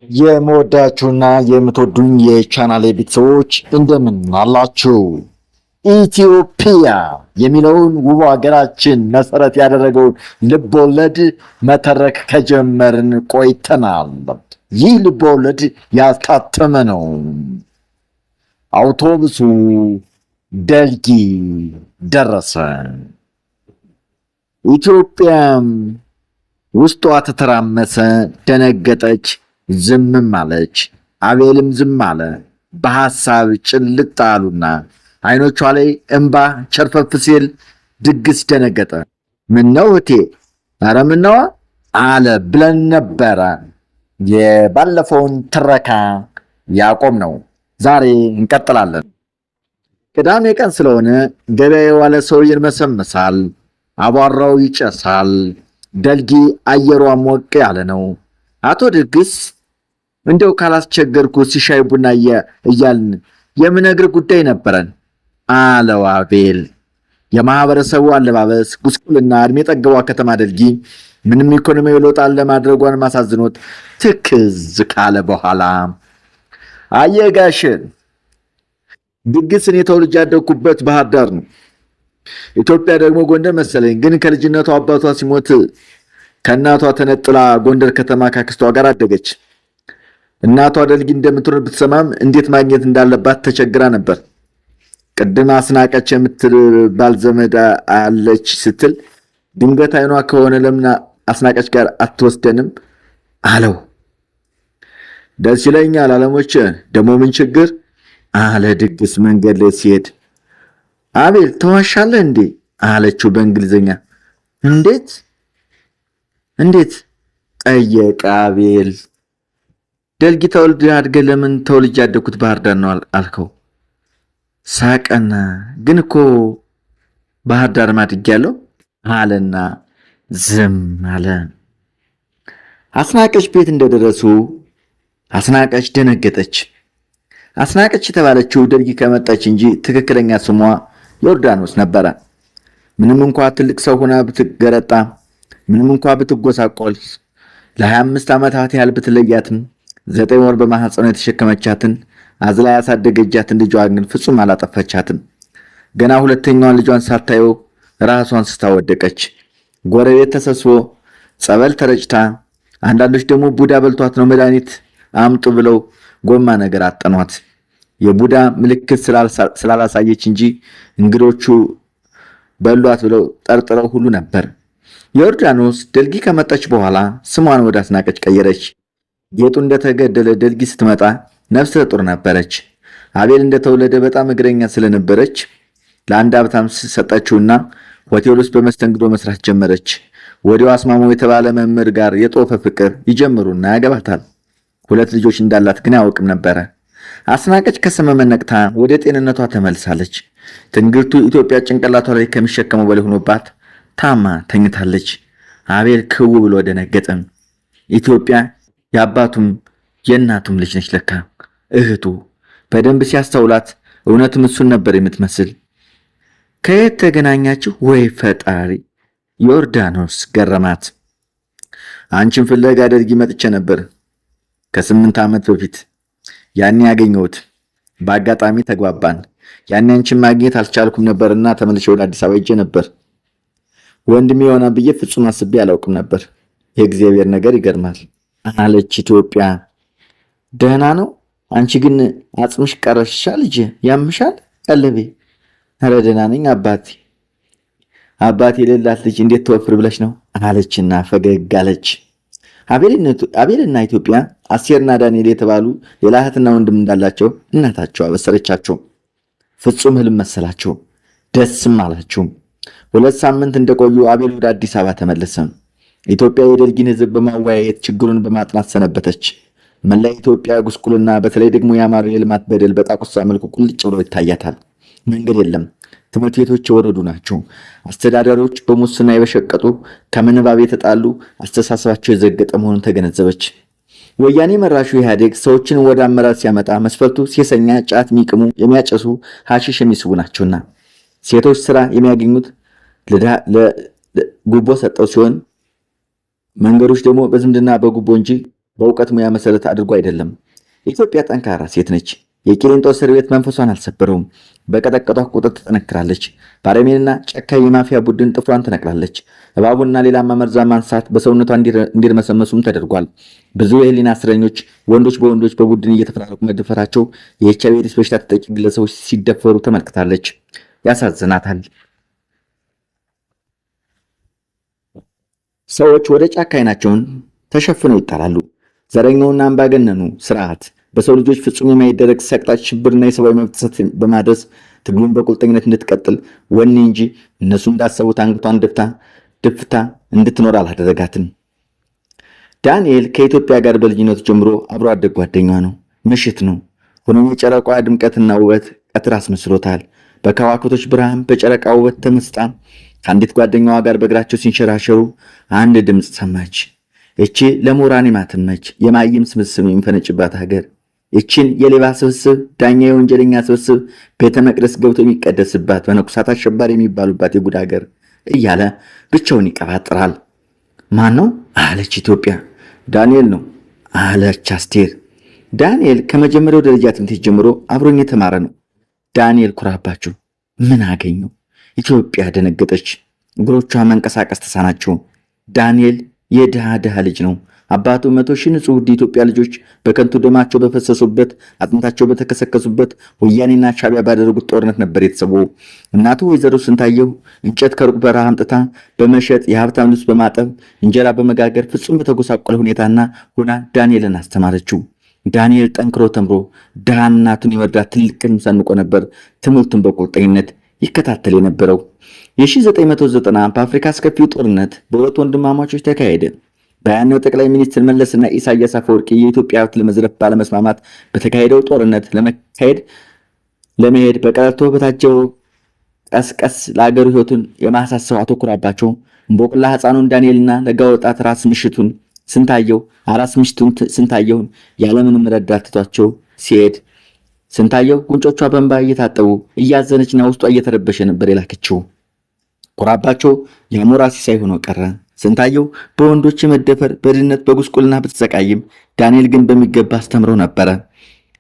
የምወዳችሁና የምትወዱኝ የቻናሌ ቤተሰቦች እንደምን አላችሁ? ኢትዮጵያ የሚለውን ውብ ሀገራችን መሰረት ያደረገውን ልቦለድ መተረክ ከጀመርን ቆይተናል። ይህ ልቦለድ ያስታተመ ነው። አውቶቡሱ ደልጊ ደረሰ። ኢትዮጵያም ውስጧ ተተራመሰ፣ ደነገጠች፣ ዝምም አለች። አቤልም ዝም አለ። በሐሳብ ጭልጥ አሉና አይኖቿ ላይ እንባ ቸርፈፍ ሲል ድግስ ደነገጠ። ምነው እቴ? ኧረ ምነዋ አለ ብለን ነበረ። የባለፈውን ትረካ ያቆም ነው። ዛሬ እንቀጥላለን። ቅዳሜ ቀን ስለሆነ ገበያ የዋለ ሰው ይርመሰመሳል፣ አቧራው ይጨሳል። ደልጊ አየሯ ሞቅ ያለ ነው። አቶ ድግስ እንደው ካላስቸገርኩ ሲሻይ ቡና እያልን የምነግር ጉዳይ ነበረን አለው አቤል። የማህበረሰቡ አለባበስ ጉስቁልና እድሜ ጠገቧ ከተማ ደልጊ ምንም ኢኮኖሚያዊ ለውጥ ለማድረጓን ማሳዝኖት ትክዝ ካለ በኋላ አየጋሽ ድግስ እኔ ተወልጄ ያደግኩበት ባህር ዳር ነው። ኢትዮጵያ ደግሞ ጎንደር መሰለኝ። ግን ከልጅነቷ አባቷ ሲሞት ከእናቷ ተነጥላ ጎንደር ከተማ ካክስቷ ጋር አደገች። እናቷ ደልጊ እንደምትኖር ብትሰማም እንዴት ማግኘት እንዳለባት ተቸግራ ነበር። ቅድም አስናቀች የምትባል ዘመድ አለች ስትል ድንገት አይኗ ከሆነ ለምን አስናቀች ጋር አትወስደንም አለው። ደስ ይለኛል አለሞች፣ ደግሞ ምን ችግር አለ ድግስ መንገድ ላይ ሲሄድ። አቤል ተዋሻለህ እንዴ አለችው በእንግሊዝኛ። እንዴት ጠየቀ አቤል። ደልጊ ተወልድ አድገህ ለምን ተወልጄ ያደግኩት ባህር ዳር ነው አልከው? ሳቀና ግን እኮ ባህር ዳር አድጌያለሁ አለና ዝም አለ። አስናቀች ቤት እንደደረሱ አስናቀች ደነገጠች። አስናቀች የተባለችው ደልጊ ከመጣች እንጂ ትክክለኛ ስሟ ዮርዳኖስ ነበረ። ምንም እንኳ ትልቅ ሰው ሆና ብትገረጣ፣ ምንም እንኳ ብትጎሳቆል፣ ለ25 ዓመታት ያህል ብትለያትም 9 ወር በማህፀኗ የተሸከመቻትን አዝላ ያሳደገጃትን ልጇን ግን ፍጹም አላጠፋቻትም። ገና ሁለተኛዋን ልጇን ሳታየው ራሷን ስታወደቀች። ጎረቤት ተሰብስቦ ጸበል ተረጭታ፣ አንዳንዶች ደግሞ ቡዳ በልቷት ነው መድኃኒት አምጡ ብለው ጎማ ነገር አጠኗት። የቡዳ ምልክት ስላላሳየች እንጂ እንግዶቹ በሏት ብለው ጠርጥረው ሁሉ ነበር። ዮርዳኖስ ደልጊ ከመጣች በኋላ ስሟን ወደ አስናቀች ቀየረች። ጌጡ እንደተገደለ ደልጊ ስትመጣ ነፍሰ ጡር ነበረች። አቤል እንደተወለደ በጣም እግረኛ ስለነበረች ለአንድ ሀብታም ሰጠችውና ሆቴል ውስጥ በመስተንግዶ መስራት ጀመረች። ወዲያው አስማማው የተባለ መምህር ጋር የጦፈ ፍቅር ይጀምሩና ያገባታል። 2 ልጆች እንዳላት ግን አያውቅም ነበረ። አስናቀች ከሰመመን ነቅታ ወደ ጤንነቷ ተመልሳለች። ትንግርቱ ኢትዮጵያ ጭንቅላቷ ላይ ከሚሸከመው በላይ ሆኖባት ታማ ተኝታለች። አቤል ክው ብሎ ደነገጠ። ኢትዮጵያ የአባቱም የእናቱም ልጅ ነች ለካ እህቱ። በደንብ ሲያስተውላት እውነትም እሱን ነበር የምትመስል። ከየት ተገናኛችሁ ወይ ፈጣሪ? ዮርዳኖስ ገረማት። አንቺን ፍለጋ ደልጊ መጥቼ ነበር ከ8 ዓመት በፊት። ያኔ ያገኘሁት በአጋጣሚ ተግባባን። ያኔ አንቺን ማግኘት አልቻልኩም ነበርና ተመልሼ ወደ አዲስ አበባ ሄጄ ነበር። ወንድሜ የሆነ ብዬ ፍጹም አስቤ አላውቅም ነበር። የእግዚአብሔር ነገር ይገርማል አለች ኢትዮጵያ። ደህና ነው? አንቺ ግን አጽምሽ ቀረሻ ልጅ ያምሻል ቀለቤ? ኧረ ደህና ነኝ አባቴ የሌላት ልጅ እንዴት ተወፍር ብለሽ ነው አለችና ፈገግ አለች። አቤልና ኢትዮጵያ አሴርና ዳንኤል የተባሉ ሌላ እህትና ወንድም እንዳላቸው እናታቸው አበሰረቻቸው። ፍጹም ህልም መሰላቸው፣ ደስም አላቸው። 2 ሳምንት እንደቆዩ አቤል ወደ አዲስ አበባ ተመለሰ። ኢትዮጵያ የደልጊን ህዝብ በማወያየት ችግሩን በማጥናት ሰነበተች። መላ ኢትዮጵያ ጉስቁልና፣ በተለይ ደግሞ የአማራ የልማት በደል በጣቁሳ መልኩ ቁልጭ ብሎ ይታያታል። መንገድ የለም። ትምህርት ቤቶች የወረዱ ናቸው። አስተዳዳሪዎች በሙስና የበሸቀጡ፣ ከምንባብ የተጣሉ፣ አስተሳሰባቸው የዘገጠ መሆኑን ተገነዘበች። ወያኔ መራሹ ኢህአዴግ ሰዎችን ወደ አመራር ሲያመጣ መስፈርቱ ሴሰኛ፣ ጫት የሚቅሙ፣ የሚያጨሱ፣ ሐሺሽ የሚስቡ ናቸውና ሴቶች ስራ የሚያገኙት ጉቦ ሰጠው ሲሆን መንገዶች ደግሞ በዝምድና በጉቦ እንጂ በእውቀት ሙያ መሰረት አድርጎ አይደለም። ኢትዮጵያ ጠንካራ ሴት ነች። የቂሊንጦ እስር ቤት መንፈሷን አልሰበረውም። በቀጠቀጧ ቁጥር ትጠነክራለች። ባረሜንና ጨካኝ የማፊያ ቡድን ጥፍሯን ትነቅላለች። እባቡና ሌላ መርዛማ እንስሳት በሰውነቷ እንዲርመሰመሱም ተደርጓል። ብዙ የህሊና እስረኞች ወንዶች በወንዶች በቡድን እየተፈራረቁ መደፈራቸው የኤችአይቪ ኤድስ በሽታ ተጠቂ ግለሰቦች ሲደፈሩ ተመልክታለች። ያሳዝናታል። ሰዎች ወደ ጫካ አይናቸውን ተሸፍነው ይጣላሉ። ዘረኛውና አምባገነኑ ስርዓት በሰው ልጆች ፍጹም የማይደረግ ሰቅጣጭ ሽብርና የሰብአዊ መብት ጥሰት በማድረስ ትግሉን በቁርጠኝነት እንድትቀጥል ወኔ እንጂ እነሱ እንዳሰቡት አንገቷን ድፍታ እንድትኖር አላደረጋትም። ዳንኤል ከኢትዮጵያ ጋር በልጅነቱ ጀምሮ አብሮ አደግ ጓደኛዋ ነው። ምሽት ነው። ሆኖም የጨረቃ ድምቀትና ውበት ቀትር አስመስሎታል። በከዋክብቶች ብርሃን በጨረቃ ውበት ተመስጣ ከአንዲት ጓደኛዋ ጋር በእግራቸው ሲንሸራሸሩ አንድ ድምፅ ሰማች። እቺ ለምሁራን የማትመች የማይም ስብስብ የሚፈነጭባት ሀገር፣ እቺን የሌባ ስብስብ፣ ዳኛ የወንጀለኛ ስብስብ፣ ቤተ መቅደስ ገብቶ የሚቀደስባት፣ በነቁሳት አሸባሪ የሚባሉባት የጉድ ሀገር እያለ ብቻውን ይቀባጥራል። ማን ነው አለች ኢትዮጵያ። ዳንኤል ነው አለች አስቴር። ዳንኤል ከመጀመሪያው ደረጃ ትምህርት ጀምሮ አብሮኝ የተማረ ነው። ዳንኤል ኩራባችሁ። ምን አገኘው? ኢትዮጵያ ደነገጠች። እግሮቿ መንቀሳቀስ ተሳናቸው። ዳንኤል የድሃ ልጅ ነው። አባቱ 100,000 ንጹህ ውድ የኢትዮጵያ ልጆች በከንቱ ደማቸው በፈሰሱበት አጥንታቸው በተከሰከሱበት ወያኔና ሻቢያ ባደረጉት ጦርነት ነበር የተሰወው። እናቱ ወይዘሮ ስንታየው እንጨት ከሩቅ በረሃ አምጥታ በመሸጥ የሀብታም ልብስ በማጠብ እንጀራ በመጋገር ፍጹም በተጎሳቆለ ሁኔታና ሆና ዳንኤልን አስተማረችው። ዳንኤል ጠንክሮ ተምሮ ድሃ እናቱን የመርዳት ትልቅ ህልም ሰንቆ ነበር ትምህርቱን በቁርጠኝነት ይከታተል የነበረው። የ1990 በአፍሪካ አስከፊው ጦርነት በሁለት ወንድማማቾች ተካሄደ። በያኔው ጠቅላይ ሚኒስትር መለስና ኢሳያስ አፈወርቂ የኢትዮጵያ ሀብት ለመዝረፍ ባለመስማማት በተካሄደው ጦርነት ለመሄድ በቀረርቶ በታጀበው ቀስቀስ ለአገሩ ህይወቱን የማሳሰብ አተኩራባቸው እንቦቅላ ህፃኑን ዳንኤልና ለጋ ወጣት ራስ ምሽቱን ስንታየውን ያለምንም ረዳት ትቷቸው ሲሄድ ስንታየው ጉንጮቿ በእንባ እየታጠቡ እያዘነችና ውስጧ እየተረበሸ ነበር የላከችው። ኩራባቸው የአሞራ ሲሳይ ሆኖ ቀረ። ስንታየው በወንዶች መደፈር በድህነት በጉስቁልና ብትሰቃይም ዳንኤል ግን በሚገባ አስተምረው ነበረ።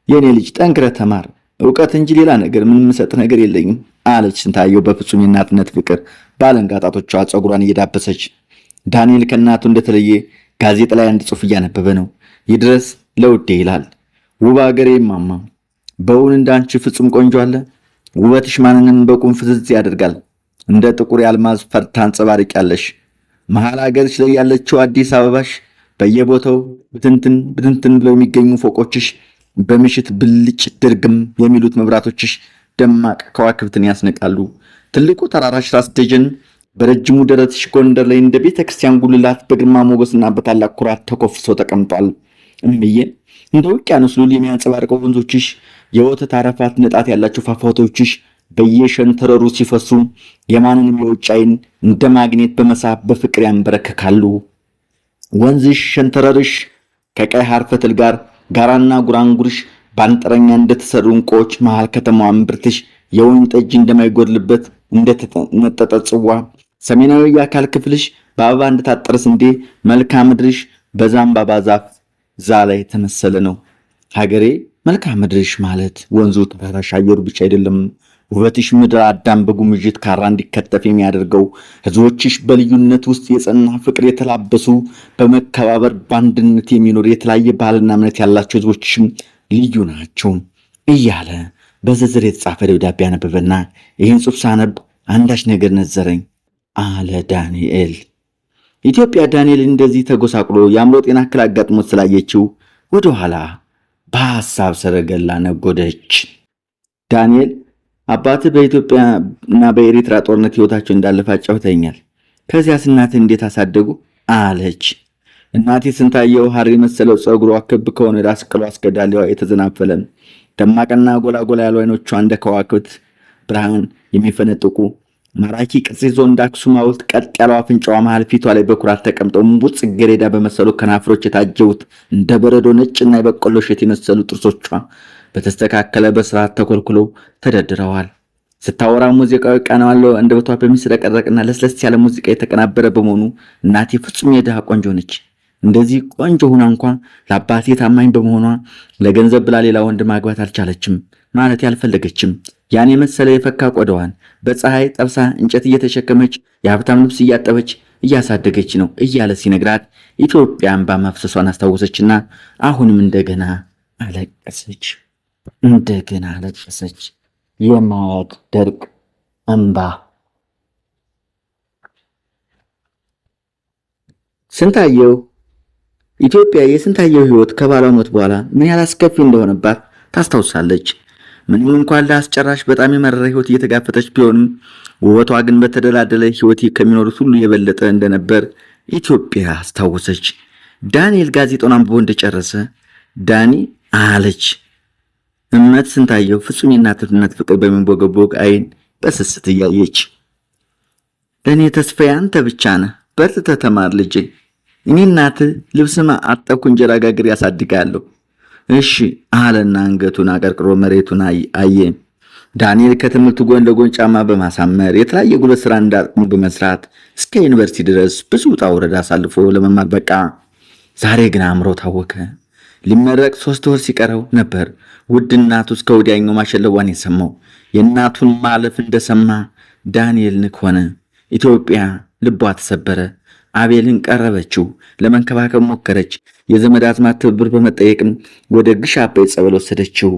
የኔ ልጅ ጠንክረህ ተማር፣ ዕውቀት እንጂ ሌላ ነገር ምን የምሰጥ ነገር የለኝም አለች ስንታየው በፍጹም የእናትነት ፍቅር ባለንጋ ጣቶቿ ፀጉሯን እየዳበሰች። ዳንኤል ከእናቱ እንደተለየ ጋዜጣ ላይ አንድ ጽሑፍ እያነበበ ነው። ይድረስ ለውዴ ይላል። ውብ አገሬ ማማ፣ በውን እንዳንቺ ፍጹም ቆንጆ አለ? ውበትሽ ማንንም በቁም ፍዝዝ ያደርጋል። እንደ ጥቁር የአልማዝ ፈርታ አንጸባርቂያለሽ። መሃል ሀገርሽ ላይ ያለችው አዲስ አበባሽ፣ በየቦታው ብትንትን ብለው የሚገኙ ፎቆችሽ፣ በምሽት ብልጭ ድርግም የሚሉት መብራቶችሽ ደማቅ ከዋክብትን ያስነቃሉ። ትልቁ ተራራሽ ራስ ደጀን በረጅሙ ደረትሽ ጎንደር ላይ እንደ ቤተ ክርስቲያን ጉልላት በግርማ ሞገስና በታላቅ ኩራት ተኮፍሶ ተቀምጧል። እምዬ እንደ ውቅያኖስ ሉል የሚያንጸባርቀው ወንዞችሽ፣ የወተት አረፋት ንጣት ያላቸው ፏፏቴዎችሽ በየሸንተረሩ ሲፈሱ የማንንም የውጭ ዓይን እንደ ማግኔት በመሳብ በፍቅር ያንበረከካሉ። ወንዝሽ፣ ሸንተረርሽ ከቀይ ሐር ፈትል ጋር ጋራና ጉራንጉርሽ ባንጠረኛ እንደተሰሩ እንቆች መሃል ከተማዋ እምብርትሽ የወይን ጠጅ እንደማይጎድልበት እንደተነጠጠ ጽዋ ሰሜናዊ የአካል ክፍልሽ በአበባ እንደታጠረ ስንዴ መልክዓ ምድርሽ በዛምባባ ዛፍ ዛላ የተመሰለ ነው። ሀገሬ መልክዓ ምድርሽ ማለት ወንዙ፣ ተራራሽ፣ አየሩ ብቻ አይደለም። ውበትሽ ምድር አዳም በጉምጅት ካራ እንዲከተፍ የሚያደርገው ህዝቦችሽ በልዩነት ውስጥ የጸና ፍቅር የተላበሱ በመከባበር በአንድነት የሚኖር የተለያየ ባህልና እምነት ያላቸው ህዝቦችሽም ልዩ ናቸው እያለ በዝርዝር የተጻፈ ደብዳቤ አነበበና ይህን ጽሑፍ ሳነብ አንዳች ነገር ነዘረኝ አለ ዳንኤል። ኢትዮጵያ ዳንኤል እንደዚህ ተጎሳቅሎ የአእምሮ ጤና እክል አጋጥሞት ስላየችው ወደኋላ በሐሳብ ሰረገላ ነጎደች። ዳንኤል አባትህ በኢትዮጵያና በኤርትራ ጦርነት ህይወታቸው እንዳለፈ አጫውተኛል። ከዚያስ እናትህ እንዴት አሳደጉ አለች። እናቴ ስንታየው ሐር የመሰለው ፀጉሯ ክብ ከሆነ ራስ ቅሏ እስከ ዳሌዋ የተዘናፈለ ደማቅና ጎላጎላ ያሉ አይኖቿ እንደ ከዋክብት ብርሃን የሚፈነጥቁ ማራኪ ቅርጽ ይዞ እንደ አክሱም ሐውልት ቀጥ ያለው አፍንጫዋ መሃል ፊቷ ላይ በኩራት ተቀምጠው እምቡጥ ጽጌረዳ በመሰሉ ከናፍሮች የታጀቡት እንደ በረዶ ነጭና የበቆሎ እሸት የመሰሉ ጥርሶቿ በተስተካከለ በስርዓት ተኮልኩለው ተደርድረዋል። ስታወራ ሙዚቃዊ ቃና ያለው አንደበቷ በሚስረቀረቅና ለስለስ ያለ ሙዚቃ የተቀናበረ በመሆኑ እናቴ ፍጹም የድሃ ቆንጆ ነች። እንደዚህ ቆንጆ ሆና እንኳን ለአባቴ ታማኝ በመሆኗ ለገንዘብ ብላ ሌላ ወንድ ማግባት አልቻለችም ማለት ያልፈለገችም ያን የመሰለ የፈካ ቆዳዋን በፀሐይ ጠብሳ እንጨት እየተሸከመች የሀብታም ልብስ እያጠበች እያሳደገች ነው እያለ ሲነግራት ኢትዮጵያ እንባ ማፍሰሷን አስታወሰችና አሁንም እንደገና አለቀሰች። የማያደርቅ እንባ። ስንታየው ኢትዮጵያ የስንታየው ሕይወት ከባሏ ሞት በኋላ ምን ያህል አስከፊ እንደሆነባት ታስታውሳለች። ምንም እንኳን ለአስጨራሽ በጣም የመረረ ሕይወት እየተጋፈጠች ቢሆንም ውበቷ ግን በተደላደለ ሕይወት ከሚኖሩት ሁሉ የበለጠ እንደነበር ኢትዮጵያ አስታወሰች። ዳንኤል ጋዜጣውን አንብቦ እንደጨረሰ ዳኒ አለች እመት ስንታየው ፍጹም የእናትነት ፍቅር በሚንቦገቦግ አይን በስስት እያየች። ለእኔ ተስፋዬ አንተ ብቻ ነህ፣ በርትተህ ተማር ልጄ። እኔ እናትህ ልብስም አጠብኩ፣ እንጀራ ጋግሬ ያሳድጋለሁ። እሺ አለና አንገቱን አቀርቅሮ መሬቱን አየ። ዳንኤል ከትምህርቱ ጎን ለጎን ጫማ በማሳመር የተለያየ ጉልበት ስራ እንዳቅሙ በመስራት እስከ ዩኒቨርሲቲ ድረስ ብዙ ውጣ ውረድ አሳልፎ ለመማር በቃ። ዛሬ ግን አእምሮ ታወከ። ሊመረቅ 3 ወር ሲቀረው ነበር ውድ እናቱ እስከ ወዲያኛው ማሸለቧን የሰማው። የእናቱን ማለፍ እንደሰማ ዳንኤል ንክ ሆነ። ኢትዮጵያ ልቧ ተሰበረ። አቤልን ቀረበችው፣ ለመንከባከብ ሞከረች። የዘመድ አዝማድ ትብብር በመጠየቅም ወደ ግሽ አባይ ጸበል ወሰደችው።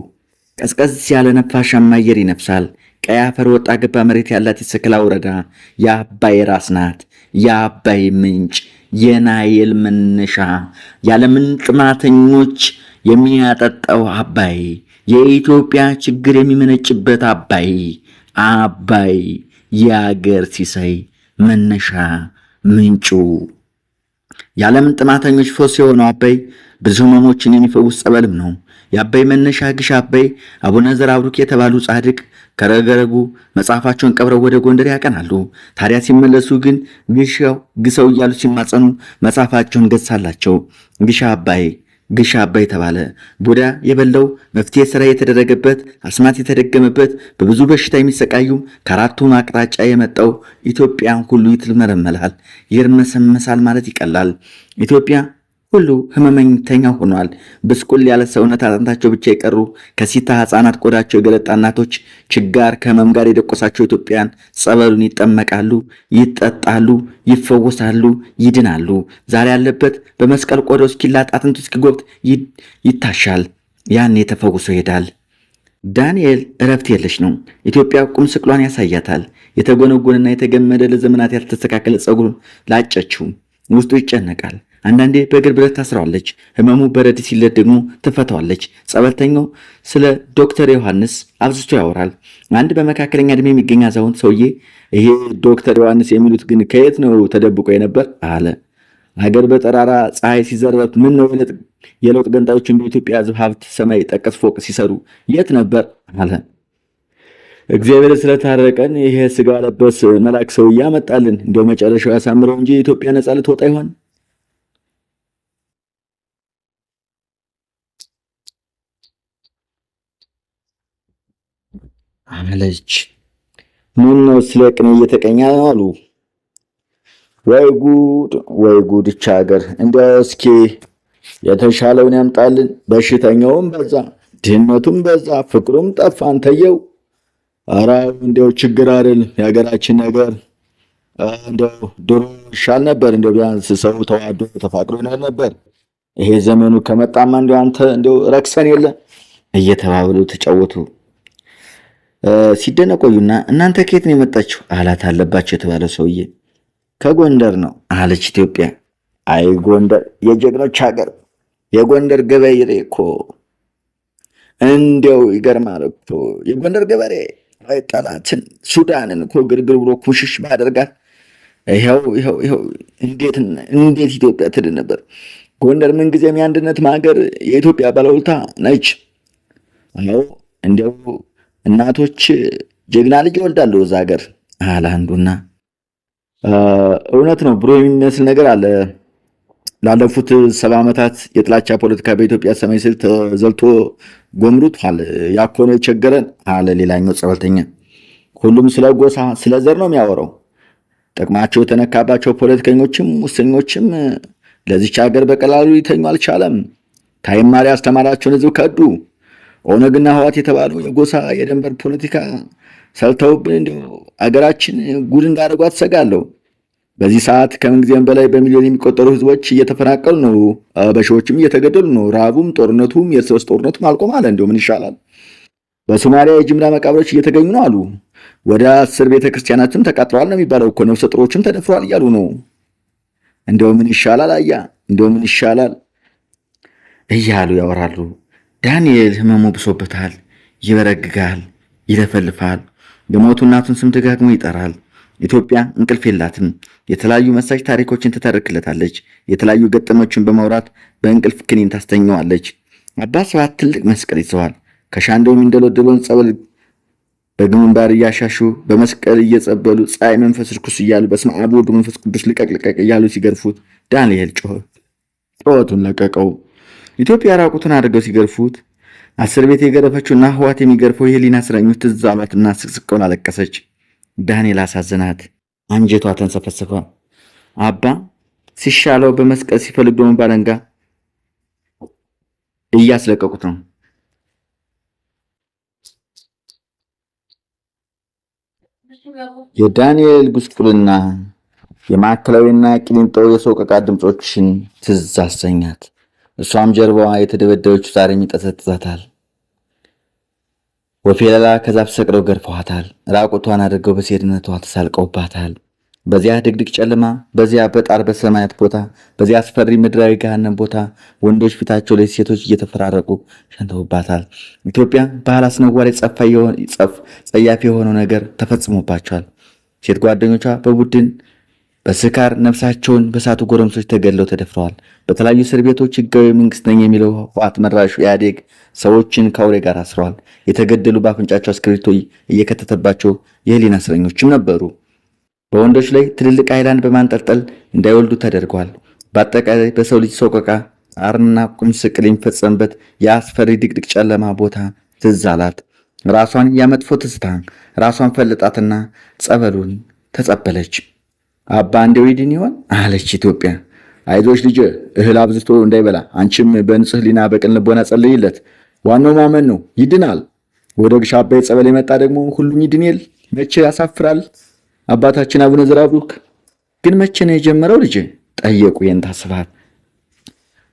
ቀዝቀዝ ያለ ነፋሻማ አየር ይነፍሳል። ቀይ አፈር ወጣ ገባ መሬት ያላት የሰከላ ወረዳ የአባይ ራስ ናት። የአባይ ምንጭ፣ የናይል መነሻ፣ ያለምን ጥማተኞች የሚያጠጣው አባይ፣ የኢትዮጵያ ችግር የሚመነጭበት አባይ፣ አባይ የአገር ሲሳይ መነሻ ምንጩ፣ የዓለምን ጥማተኞች ፎስ የሆነው አባይ ብዙ ሕመሞችን የሚፈውስ ጸበልም ነው። የአባይ መነሻ ግሽ አባይ አቡነ ዘርአብሩክ የተባሉ ጻድቅ ከረገረጉ መጽሐፋቸውን ቀብረው ወደ ጎንደር ያቀናሉ። ታዲያ ሲመለሱ ግን ግሰው እያሉ ሲማጸኑ መጽሐፋቸውን ገሳላቸው። ግሽ አባይ ተባለ። ቡዳ የበላው መፍትሄ ስራ የተደረገበት አስማት የተደገመበት በብዙ በሽታ የሚሰቃዩ ከአራቱም አቅጣጫ የመጣው ኢትዮጵያን ሁሉ ይትመለመላል፣ ይርመሰመሳል ማለት ይቀላል። ኢትዮጵያ ሁሉ ህመመኝተኛ ሆኗል። ብስቁል ያለ ሰውነት አጥንታቸው ብቻ የቀሩ ከሲታ ህፃናት ቆዳቸው የገለጣ እናቶች ችጋር ከህመም ጋር የደቆሳቸው ኢትዮጵያን ጸበሉን ይጠመቃሉ፣ ይጠጣሉ፣ ይፈወሳሉ፣ ይድናሉ። ዛሬ ያለበት በመስቀል ቆዳው እስኪላጥ አጥንቱ እስኪጎብጥ ይታሻል። ያኔ ተፈውሶ ይሄዳል። ዳንኤል እረፍት የለሽ ነው። ኢትዮጵያ ቁም ስቅሏን ያሳያታል። የተጎነጎነና የተገመደ ለዘመናት ያልተስተካከለ ጸጉሩን ላጨችው። ውስጡ ይጨነቃል። አንዳንዴ በእግር ብረት ታስረዋለች። ህመሙ በረድ ሲለት ደግሞ ትፈታዋለች። ጸበልተኛው ስለ ዶክተር ዮሐንስ አብዝቶ ያወራል። አንድ በመካከለኛ ዕድሜ የሚገኝ አዛውንት ሰውዬ ይሄ ዶክተር ዮሐንስ የሚሉት ግን ከየት ነው ተደብቆ የነበር አለ። ሀገር በጠራራ ፀሐይ ሲዘረፍ ምን ነው የለውጥ ገንጣዮችን በኢትዮጵያ ህዝብ ሀብት ሰማይ ጠቀስ ፎቅ ሲሰሩ የት ነበር አለ። እግዚአብሔር ስለታረቀን ይሄ ስጋ ለበስ መልአክ ሰውዬ አመጣልን። እንደው መጨረሻው ያሳምረው እንጂ ኢትዮጵያ ነጻ ልትወጣ ይሆን አለች። ምን ነው ስለ ቅኔ እየተቀኛ አሉ። ወይ ጉድ ይህች ሀገር! እንዲያው እስኪ የተሻለውን ያምጣልን። በሽተኛውም በዛ፣ ድህነቱም በዛ፣ ፍቅሩም ጠፋ። አንተየው ኧረ እንዲያው ችግር አይደል የሀገራችን ነገር። እንዲያው ድሮ ይሻል ነበር። እንዲያው ቢያንስ ሰው ተዋዶ ተፋቅሮ ይኖር ነበር። ይሄ ዘመኑ ከመጣማ እንዲያው አንተ እንዲያው ረክሰን የለ እየተባበሉ ተጫወቱ። ሲደነቆዩና እናንተ ከየት ነው የመጣችሁ አላት አለባቸው የተባለው ሰውዬ። ከጎንደር ነው አለች ኢትዮጵያ። አይ ጎንደር የጀግኖች ሀገር፣ የጎንደር ገበሬ እኮ እንዲያው ይገርማል እኮ የጎንደር ገበሬ። አይ ጠላትን ሱዳንን እኮ ግርግር ብሎ ኩሽሽ ባደርጋት ይኸው እንዴት ኢትዮጵያ ትድን ነበር። ጎንደር ምንጊዜም የአንድነት ማገር፣ የኢትዮጵያ ባለውለታ ነች። አዎ እንዲያው እናቶች ጀግና ልጅ ይወልዳሉ እዛ ሀገር አለ አንዱና። እውነት ነው ብሎ የሚመስል ነገር አለ። ላለፉት 70 ዓመታት የጥላቻ ፖለቲካ በኢትዮጵያ ሰማይ ስር ተዘልቶ ጎምሩቷል። ያኮነ የቸገረን አለ ሌላኛው ጸበልተኛ። ሁሉም ስለ ጎሳ ስለ ዘር ነው የሚያወራው። ጥቅማቸው የተነካባቸው ፖለቲከኞችም ሙሰኞችም ለዚች ሀገር በቀላሉ ሊተኙ አልቻለም። ታይማሪ ያስተማራቸውን ህዝብ ከዱ። ኦነግና ህዋት የተባሉ የጎሳ የደንበር ፖለቲካ ሰልተውብን እንዲሁ አገራችን ጉድ እንዳደረጓት ሰጋለሁ። በዚህ ሰዓት ከምንጊዜም በላይ በሚሊዮን የሚቆጠሩ ህዝቦች እየተፈናቀሉ ነው። በሺዎችም እየተገደሉ ነው። ረሃቡም ጦርነቱም የእርስ በርስ ጦርነቱም አልቆም አለ። እንዲሁ ምን ይሻላል? በሶማሊያ የጅምላ መቃብሮች እየተገኙ ነው አሉ። ወደ 10 ቤተክርስቲያናትም ተቃጥለዋል ነው የሚባለው እኮ። ነፍሰ ጡሮችም ተደፍረዋል እያሉ ነው። እንደው ምን ይሻላል? አያ እንደው ምን ይሻላል እያሉ ያወራሉ። ዳንኤል ህመሙ ብሶበታል። ይበረግጋል፣ ይለፈልፋል። የሞቱ እናቱን ስም ደጋግሞ ይጠራል። ኢትዮጵያ እንቅልፍ የላትም። የተለያዩ መሳጭ ታሪኮችን ትተርክለታለች። የተለያዩ ገጠመችን በማውራት በእንቅልፍ ክኒን ታስተኘዋለች። አባ ስብሐት ትልቅ መስቀል ይዘዋል። ከሻንዳው የሚንደለደለውን ጸበል በግንባር እያሻሹ በመስቀል እየጸበሉ ፀሐይ መንፈስ ርኩስ እያሉ በስመ አብ ወወልድ ወመንፈስ ቅዱስ ልቀቅ እያሉ ሲገርፉት ዳንኤል ጩኸቱን ለቀቀው። ኢትዮጵያ ራቁቱን አድርገው ሲገርፉት 10 ቤት የገረፈችውና ህዋት የሚገርፈው የህሊና እስረኞች ትዝ አሏትና ስቅስቀውን አለቀሰች። ዳንኤል አሳዘናት። አንጀቷ ተንሰፈሰፈ። አባ ሲሻለው በመስቀል ሲፈልግ ደግሞ ባለንጋ እያስለቀቁት ነው። የዳንኤል ጉስቁልና የማዕከላዊና ቂሊንጦ የሰቆቃ ድምፆችን ትዝ አሰኛት። እሷም ጀርባዋ የተደበደበችው ዛሬም ይጠዘጥዛታል። ወፌላላ ከዛፍ ሰቅለው ገርፈዋታል። ራቁቷን አድርገው በሴድነቷ ተሳልቀውባታል። በዚያ ድቅድቅ ጨለማ፣ በዚያ በጣር በሰማያት ቦታ፣ በዚያ አስፈሪ ምድራዊ ገሃነም ቦታ ወንዶች ፊታቸው ላይ ሴቶች እየተፈራረቁ ሸንተውባታል። ኢትዮጵያ ባህል አስነዋሪ ጸያፍ የሆነው ነገር ተፈጽሞባቸዋል። ሴት ጓደኞቿ በቡድን በስካር ነፍሳቸውን በሳቱ ጎረምሶች ተገድለው ተደፍረዋል። በተለያዩ እስር ቤቶች ህጋዊ መንግስት ነኝ የሚለው ህወሓት መራሹ ኢህአዴግ ሰዎችን ከአውሬ ጋር አስረዋል። የተገደሉ በአፍንጫቸው እስክሪብቶ እየከተተባቸው የህሊና እስረኞችም ነበሩ። በወንዶች ላይ ትልልቅ ሃይላንድ በማንጠልጠል እንዳይወልዱ ተደርገዋል። በአጠቃላይ በሰው ልጅ ሰቆቃ ጣርና ቁም ስቅል የሚፈጸምበት የአስፈሪ ድቅድቅ ጨለማ ቦታ ትዝ አላት። ራሷን ያመጥፎ ትዝታ ራሷን ፈልጣትና ጸበሉን ተጸበለች። አባ እንደው ይድን ይሆን አለች ኢትዮጵያ። አይዞሽ ልጅ እህል አብዝቶ እንዳይበላ አንቺም በንጹህ ሊና በቅን ልቦና ጸልይለት። ዋናው ማመን ነው፣ ይድናል። ወደ ግሽ አባይ ጸበል የመጣ ደግሞ ሁሉም ይድን የለ። መቼ ያሳፍራል። አባታችን አቡነ ዘራብሩክ ግን መቼ ነው የጀመረው ልጅ ጠየቁ የንታ ስብሐት።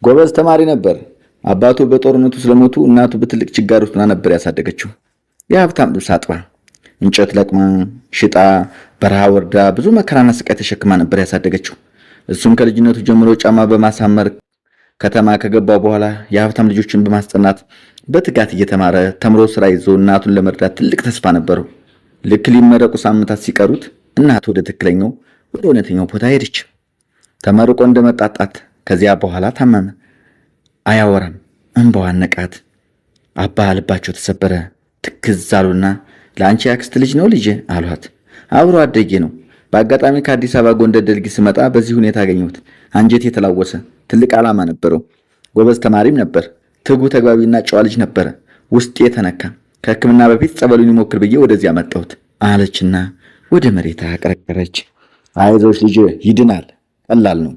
ጎበዝ ተማሪ ነበር። አባቱ በጦርነቱ ስለሞቱ እናቱ በትልቅ ችጋር ውስጥ ነበር ያሳደገችው። የሀብታም ልብስ አጥባ እንጨት ለቅማ ሽጣ በረሃ ወርዳ ብዙ መከራና ስቃይ ተሸክማ ነበር ያሳደገችው። እሱም ከልጅነቱ ጀምሮ ጫማ በማሳመር ከተማ ከገባ በኋላ የሀብታም ልጆችን በማስጠናት በትጋት እየተማረ ተምሮ ስራ ይዞ እናቱን ለመርዳት ትልቅ ተስፋ ነበረው። ልክ ሊመረቁ ሳምንታት ሲቀሩት እናቱ ወደ ትክክለኛው ወደ እውነተኛው ቦታ ሄደች። ተመርቆ እንደመጣጣት ከዚያ በኋላ ታመመ። አያወራም። እንባዋን ነቃት። አባ ልባቸው ተሰበረ። ትክዝ አሉና ለአንቺ ያክስት ልጅ ነው ልጅ አሏት። አብሮ አደጌ ነው። በአጋጣሚ ከአዲስ አበባ ጎንደር ደልጊ ስመጣ በዚህ ሁኔታ አገኘሁት። አንጀት የተላወሰ ትልቅ ዓላማ ነበረው። ጎበዝ ተማሪም ነበር። ትጉ ተግባቢና ጨዋ ልጅ ነበረ። ውስጤ የተነካ ከሕክምና በፊት ጸበሉን ይሞክር ብዬ ወደዚያ መጣሁት አለችና ወደ መሬት አቀረቀረች። አይዞሽ ልጅ ይድናል። ቀላል ነው።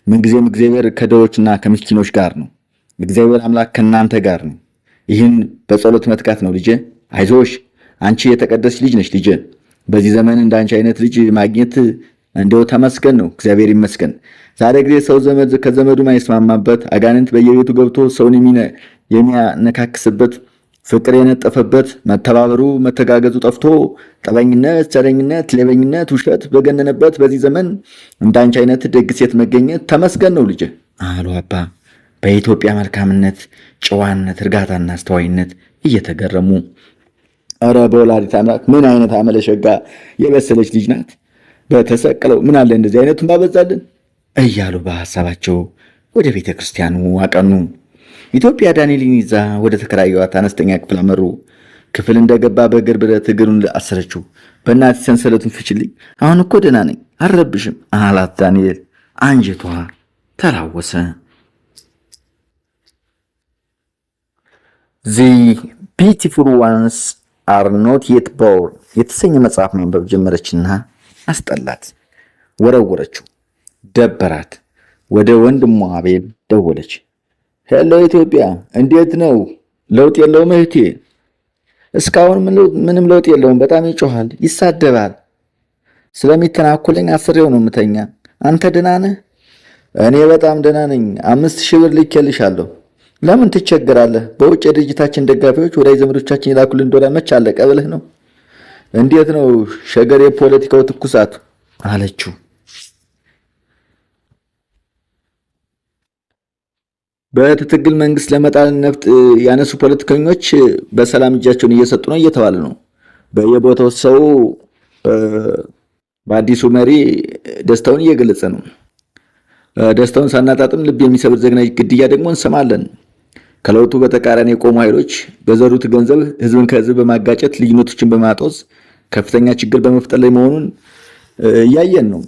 ምንጊዜም እግዚአብሔር ከድሆችና ከምስኪኖች ጋር ነው። እግዚአብሔር አምላክ ከእናንተ ጋር ነው። ይህን በጸሎት መትጋት ነው ልጅ። አይዞሽ አንቺ የተቀደስሽ ልጅ ነሽ ልጅ። በዚህ ዘመን እንዳንቺ አይነት ልጅ ማግኘት እንደው ተመስገን ነው። እግዚአብሔር ይመስገን። ዛሬ ጊዜ ሰው ዘመድ ከዘመዱ ማይስማማበት፣ አጋንንት በየቤቱ ገብቶ ሰውን የሚያነካክስበት፣ ፍቅር የነጠፈበት፣ መተባበሩ መተጋገዙ ጠፍቶ ጠበኝነት፣ ቸረኝነት፣ ሌበኝነት፣ ውሸት በገነነበት በዚህ ዘመን እንዳንቺ አይነት ደግ ሴት መገኘት ተመስገን ነው ልጅ አሉ አባ በኢትዮጵያ መልካምነት፣ ጨዋነት፣ እርጋታና አስተዋይነት እየተገረሙ። ኧረ በወላዲተ አምላክ ምን አይነት አመለሸጋ የበሰለች ልጅ ናት። በተሰቀለው ምን አለ እንደዚህ አይነቱን ባበዛልን እያሉ በሐሳባቸው ወደ ቤተ ክርስቲያኑ አቀኑ። ኢትዮጵያ ዳንኤልን ይዛ ወደ ተከራዩዋት አነስተኛ ክፍል አመሩ። ክፍል እንደገባ በእግር ብረት እግሩን አሰረችው። በእናትህ ሰንሰለቱን ፍችልኝ፣ አሁን እኮ ደህና ነኝ አልረብሽም አላት ዳንኤል። አንጀቷ ተላወሰ። ዚ ቢዩቲፉል ዋንስ አር ኖት የት ቦርን የተሰኘ መጽሐፍ ማንበብ ጀመረችና አስጠላት፣ ወረወረችው፣ ደበራት። ወደ ወንድሟ አቤል ደወለች። ሄሎ ኢትዮጵያ፣ እንዴት ነው? ለውጥ የለውም እህቴ? እስካሁን ምንም ለውጥ የለውም። በጣም ይጮሃል፣ ይሳደባል። ስለሚተናኮለኝ አስሬው ነው የምተኛ። አንተ ደህና ነህ? እኔ በጣም ደህና ነኝ። 5000 ብር ልኬልሻለሁ። ለምን ትቸገራለህ? በውጭ የድርጅታችን ደጋፊዎች ወዳጅ ዘመዶቻችን የላኩልን ዶላር መች አለቀ ብለህ ነው? እንዴት ነው ሸገር የፖለቲካው ትኩሳቱ? አለችው። በትግል መንግስት ለመጣል ነፍጥ ያነሱ ፖለቲከኞች በሰላም እጃቸውን እየሰጡ ነው እየተባለ ነው። በየቦታው ሰው በአዲሱ መሪ ደስታውን እየገለጸ ነው። ደስታውን ሳናጣጥም ልብ የሚሰብር ዘግናኝ ግድያ ደግሞ እንሰማለን። ከለውጡ በተቃራኒ የቆሙ ኃይሎች በዘሩት ገንዘብ ህዝብን ከህዝብ በማጋጨት ልዩነቶችን በማጦዝ ከፍተኛ ችግር በመፍጠር ላይ መሆኑን እያየን ነው።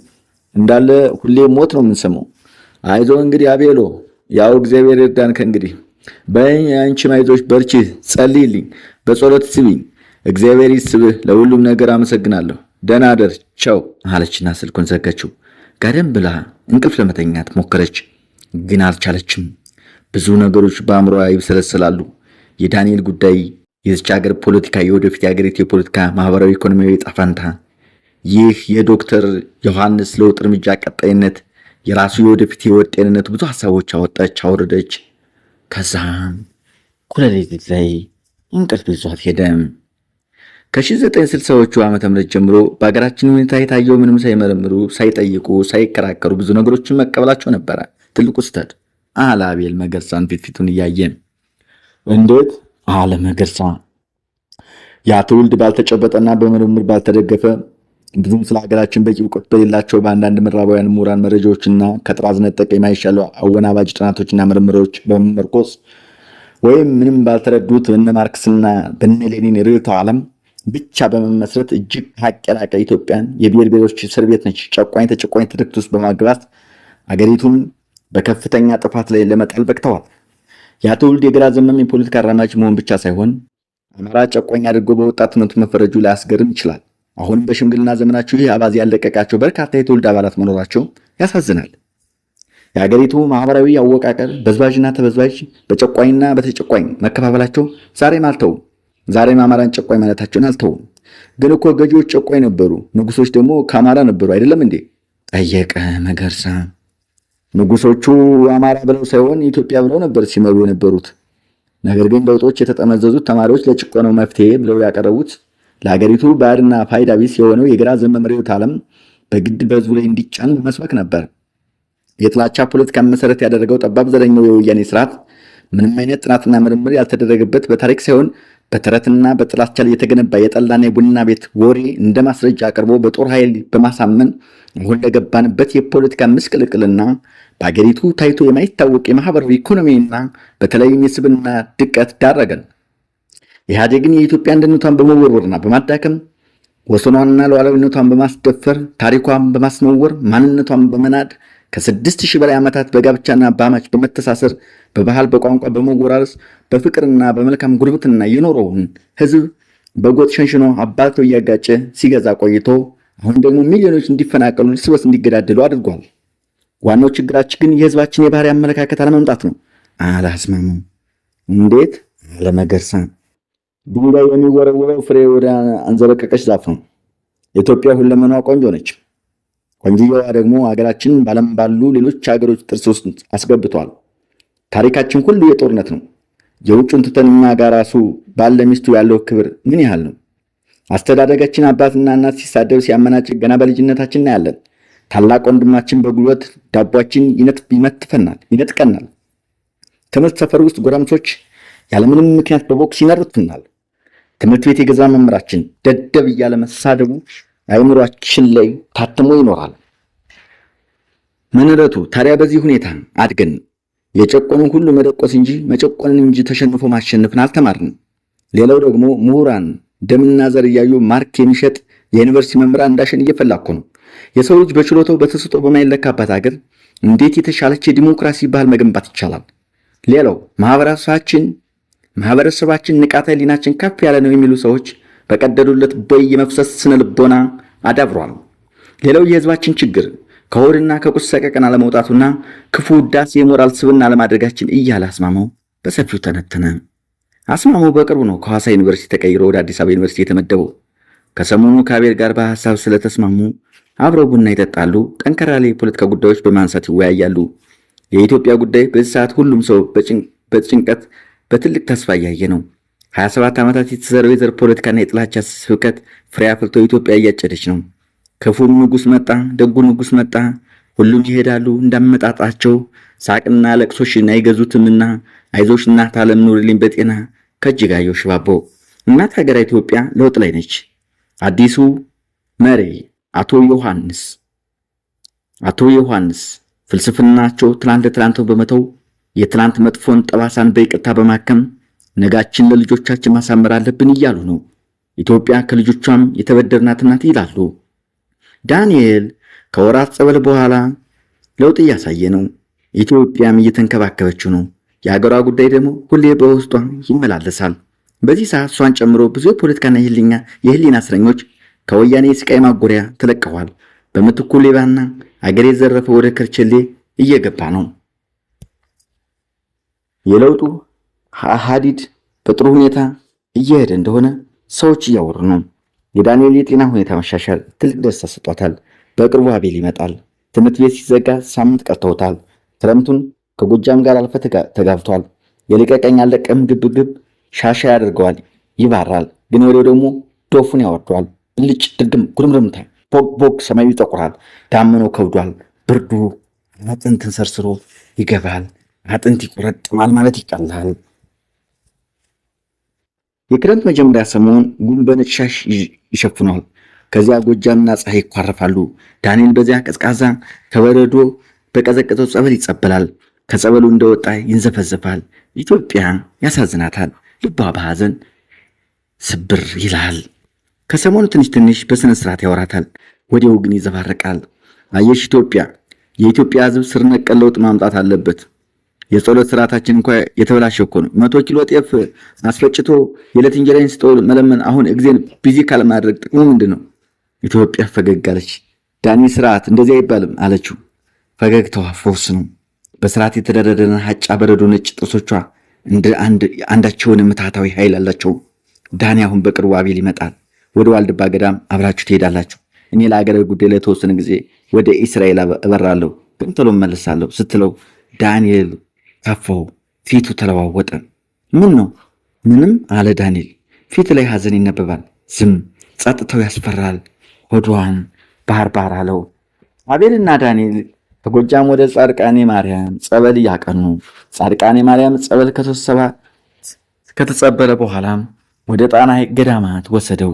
እንዳለ ሁሌ ሞት ነው የምንሰማው። አይዞ እንግዲህ አቤሎ፣ ያው እግዚአብሔር ይርዳን። ከእንግዲህ በአንቺም አይዞሽ፣ በርቺ፣ ጸልይልኝ፣ በጸሎት ስቢኝ። እግዚአብሔር ይስብህ። ለሁሉም ነገር አመሰግናለሁ። ደህና ደር፣ ቻው አለችና ስልኩን ዘጋችው። ጋደም ብላ እንቅልፍ ለመተኛት ሞከረች፣ ግን አልቻለችም። ብዙ ነገሮች በአእምሮዋ ይብሰለሰላሉ። የዳንኤል ጉዳይ፣ የዚች ሀገር ፖለቲካ፣ የወደፊት የሀገሪቱ የፖለቲካ ማህበራዊ፣ ኢኮኖሚያዊ ዕጣ ፈንታ፣ ይህ የዶክተር ዮሐንስ ለውጥ እርምጃ ቀጣይነት፣ የራሱ የወደፊት የህይወት ጤንነት፣ ብዙ ሀሳቦች አወጣች አወረደች። ከዛም ኩለሌሊት ላይ እንቅልፍ ይዟት ሄደ። ከ1960ዎቹ ዓመተ ምህረት ጀምሮ በሀገራችን ሁኔታ የታየው ምንም ሳይመረምሩ፣ ሳይጠይቁ፣ ሳይከራከሩ ብዙ ነገሮችን መቀበላቸው ነበረ ትልቁ ስህተት አለ አቤል መገርሳን ፊቱን እያየ። እንዴት አለ መገርሳ። ያ ትውልድ ባልተጨበጠና በምርምር ባልተደገፈ ብዙም ስለ ሀገራችን በቂ እውቀት በሌላቸው በአንዳንድ ምዕራባውያን ምሁራን መረጃዎችና ከጥራዝ ነጠቅ የማይሻሉ አወናባጅ ጥናቶችና ምርምሮች በመመርኮስ ወይም ምንም ባልተረዱት በነ ማርክስና በነ ሌኒን ርዕዮተ ዓለም ብቻ በመመስረት እጅግ ሀቅ የራቀ ኢትዮጵያን የብሔር ብሔሮች እስር ቤት ነች፣ ጨቋኝ ተጨቋኝ ትርክት ውስጥ በማግባት አገሪቱን በከፍተኛ ጥፋት ላይ ለመጣል በቅተዋል። ያ ትውልድ የግራ ዘመም የፖለቲካ አራማጅ መሆን ብቻ ሳይሆን አማራ ጨቋኝ አድርጎ በወጣትነቱ መፈረጁ ሊያስገርም ይችላል። አሁንም በሽምግልና ዘመናቸው ይህ አባዜ ያለቀቃቸው በርካታ የትውልድ አባላት መኖራቸው ያሳዝናል። የሀገሪቱ ማህበራዊ አወቃቀር በዝባዥና ተበዝባዥ፣ በጨቋኝና በተጨቋኝ መከፋፈላቸው ዛሬም አልተውም። ዛሬም አማራን ጨቋኝ ማለታቸውን አልተውም። ግን እኮ ገዢዎች ጨቋኝ ነበሩ፣ ንጉሶች ደግሞ ከአማራ ነበሩ አይደለም እንዴ? ጠየቀ መገርሳ። ንጉሶቹ አማራ ብለው ሳይሆን ኢትዮጵያ ብለው ነበር ሲመሩ የነበሩት። ነገር ግን ለውጦች የተጠመዘዙት ተማሪዎች ለጭቆናው መፍትሄ ብለው ያቀረቡት ለሀገሪቱ ባዕድና ፋይዳ ቢስ የሆነው የግራ ዘመም ርዕዮተ ዓለም በግድ በህዝቡ ላይ እንዲጫን በመስበክ ነበር። የጥላቻ ፖለቲካ መሰረት ያደረገው ጠባብ ዘረኛው የወያኔ ስርዓት ምንም አይነት ጥናትና ምርምር ያልተደረገበት በታሪክ ሳይሆን በተረትና በጥላቻ ላይ የተገነባ የጠላና የቡና ቤት ወሬ እንደ ማስረጃ አቅርቦ በጦር ኃይል በማሳመን አሁን ለገባንበት የፖለቲካ ምስቅልቅልና በአገሪቱ ታይቶ የማይታወቅ የማህበራዊ ኢኮኖሚና በተለይም የስብና ድቀት ዳረገን። ኢህአዴግን የኢትዮጵያ አንድነቷን በመወርወርና በማዳከም ወሰኗንና ሉዓላዊነቷን በማስደፈር ታሪኳን በማስነወር ማንነቷን በመናድ ከ6000 በላይ ዓመታት በጋብቻና በአማች በመተሳሰር በባህል በቋንቋ በመጎራረስ በፍቅርና በመልካም ጉርብትና የኖረውን ህዝብ በጎጥ ሸንሽኖ አባልተው እያጋጨ ሲገዛ ቆይቶ አሁን ደግሞ ሚሊዮኖች እንዲፈናቀሉ፣ እርስ በርስ እንዲገዳደሉ አድርጓል። ዋናው ችግራችን ግን የህዝባችን የባህሪ አመለካከት አለመምጣት ነው አለ አስማሙ። እንዴት አለ መገርሳ። ድንጋይ የሚወረወረው ፍሬ ወደ አንዘለቀቀች ዛፍ ነው። ኢትዮጵያ ሁለመናዋ ቆንጆ ነች። ቆንጆዋ ደግሞ ሀገራችን ባለም ባሉ ሌሎች ሀገሮች ጥርስ ውስጥ አስገብቷል። ታሪካችን ሁሉ የጦርነት ነው። የውጭን ትተን እኛ ጋር ራሱ ባለ ሚስቱ ያለው ክብር ምን ያህል ነው? አስተዳደጋችን አባትና እናት ሲሳደብ ሲያመናጭቅ ገና በልጅነታችን እናያለን። ታላቅ ወንድማችን በጉልበት ዳቧችን ይነጥቀናል። ትምህርት ሰፈር ውስጥ ጎረምሶች ያለምንም ምክንያት በቦክስ ይነርቱናል። ትምህርት ቤት የገዛ መምህራችን ደደብ እያለ መሳደቡ አእምሯችን ላይ ታትሞ ይኖራል። ምንረቱ ታዲያ በዚህ ሁኔታ አድገን የጨቆኑን ሁሉ መደቆስ እንጂ መጨቆንን እንጂ ተሸንፎ ማሸነፍን አልተማርንም። ሌላው ደግሞ ምሁራን ደምና ዘር እያዩ ማርክ የሚሸጥ የዩኒቨርሲቲ መምህራን እንዳሸን እየፈላኩ ነው። የሰው ልጅ በችሎታው በተሰጥኦ በማይለካበት ሀገር እንዴት የተሻለች የዲሞክራሲ ባህል መገንባት ይቻላል? ሌላው ማህበረሰባችን ንቃተ ህሊናችን ከፍ ያለ ነው የሚሉ ሰዎች በቀደዱለት ቦይ የመፍሰስ ስነ ልቦና አዳብሯል። ሌላው የህዝባችን ችግር ከሆድና ከቁስ ሰቀቀን አለመውጣቱና ክፉ ውዳሴ የሞራል ስብና አለማድረጋችን እያለ አስማማው በሰፊው ተነተነ። አስማማው በቅርቡ ነው ከሐዋሳ ዩኒቨርሲቲ ተቀይሮ ወደ አዲስ አበባ ዩኒቨርሲቲ የተመደበው። ከሰሞኑ ከአቤል ጋር በሐሳብ ስለተስማሙ አብረው ቡና ይጠጣሉ። ጠንከር ያለ የፖለቲካ ጉዳዮች በማንሳት ይወያያሉ። የኢትዮጵያ ጉዳይ በዚህ ሰዓት ሁሉም ሰው በጭንቀት በትልቅ ተስፋ እያየ ነው። 27 ዓመታት የተዘረው የዘር ፖለቲካና የጥላቻ ስብከት ፍሬ አፍርቶ ኢትዮጵያ እያጨደች ነው። ክፉም ንጉሥ መጣ፣ ደጉ ንጉሥ መጣ፣ ሁሉም ይሄዳሉ እንዳመጣጣቸው። ሳቅና ለቅሶሽን አይገዙትምና አይዞሽ እናት ዓለም ኑሪልኝ በጤና ከእጅጋየሁ ሽባባው። እናት ሀገር ኢትዮጵያ ለውጥ ላይ ነች። አዲሱ መሪ አቶ ዮሐንስ ፍልስፍናቸው ትላንት በመተው የትላንት መጥፎን ጠባሳን በይቅርታ በማከም ነጋችን ለልጆቻችን ማሳመር አለብን እያሉ ነው። ኢትዮጵያ ከልጆቿም የተበደርናት ናት ይላሉ። ዳንኤል ከወራት ጸበል በኋላ ለውጥ እያሳየ ነው። ኢትዮጵያም እየተንከባከበችው ነው። የሀገሯ ጉዳይ ደግሞ ሁሌ በውስጧ ይመላለሳል። በዚህ ሰዓት እሷን ጨምሮ ብዙ የፖለቲካና የህሊና እስረኞች ከወያኔ የስቃይ ማጎሪያ ተለቀዋል። በምትኩ ሌባና አገር የዘረፈ ወደ ከርቸሌ እየገባ ነው። የለውጡ ሀዲድ በጥሩ ሁኔታ እየሄደ እንደሆነ ሰዎች እያወሩ ነው። የዳንኤል የጤና ሁኔታ መሻሻል ትልቅ ደስታ ሰጥቷታል። በቅርቡ አቤል ይመጣል። ትምህርት ቤት ሲዘጋ ሳምንት ቀርተውታል። ክረምቱን ከጎጃም ጋር አልፈ ተጋብቷል። የልቀቀኝ አለቀም ግብግብ ሻሻ ያደርገዋል፣ ይባራል። ግን ወዲያው ደግሞ ዶፉን ያወርደዋል። ብልጭ ድግም ጉርምርምታ ቦግ ሰማዩ ይጠቁራል። ዳመናው ከብዷል። ብርዱ አጥንትን ሰርስሮ ይገባል። አጥንት ይቆረጥማል ማለት ይቀላል። የክረምት መጀመሪያ ሰሞን ጉም በነጭ ሻሽ ይሸፍኗል። ከዚያ ጎጃምና ፀሐይ ይኳረፋሉ። ዳንኤል በዚያ ቀዝቃዛ ከበረዶ በቀዘቀዘው ጸበል ይጸበላል። ከጸበሉ እንደወጣ ይንዘፈዘፋል። ኢትዮጵያ ያሳዝናታል። ልቧ በሐዘን ስብር ይላል። ከሰሞኑ ትንሽ በስነ ስርዓት ያወራታል። ወዲያው ግን ይዘባረቃል። አየሽ ኢትዮጵያ፣ የኢትዮጵያ ሕዝብ ስር ነቀል ለውጥ ማምጣት አለበት። የጸሎት ስርዓታችን እንኳ የተበላሸ እኮ ነው። 100 ኪሎ ጤፍ አስፈጭቶ የዕለት እንጀራን ስጠው መለመን አሁን እግዚአብሔር ቢዚ ካለማድረግ ጥቅሙ ምንድን ነው? ኢትዮጵያ ፈገግ አለች። ዳኒ ስርዓት እንደዚህ አይባልም አለችው። ፈገግታዋ ፎርስ ነው። በስርዓት የተደረደረ ሀጫ በረዶ ነጭ ጥርሶቿ እንደ አንዳቸውን ምታታዊ ኃይል አላቸው። ዳኒ አሁን በቅርቡ አቤል ይመጣል። ወደ ዋልድባ ገዳም አብራችሁ ትሄዳላችሁ። እኔ ለአገራዊ ጉዳይ ለተወሰነ ጊዜ ወደ እስራኤል እበራለሁ፣ ግን ቶሎ እመለሳለሁ ስትለው ዳንኤል ከፋው። ፊቱ ተለዋወጠ። ምን ነው? ምንም አለ ዳንኤል። ፊት ላይ ሐዘን ይነበባል። ዝም ጸጥታው ያስፈራል። ሆዷን ባህር አለው። አቤልና ዳንኤል ከጎጃም ወደ ጻድቃኔ ማርያም ጸበል እያቀኑ ጻድቃኔ ማርያም ጸበል ከተጸበለ በኋላም ወደ ጣና ሐይቅ ገዳማት ወሰደው።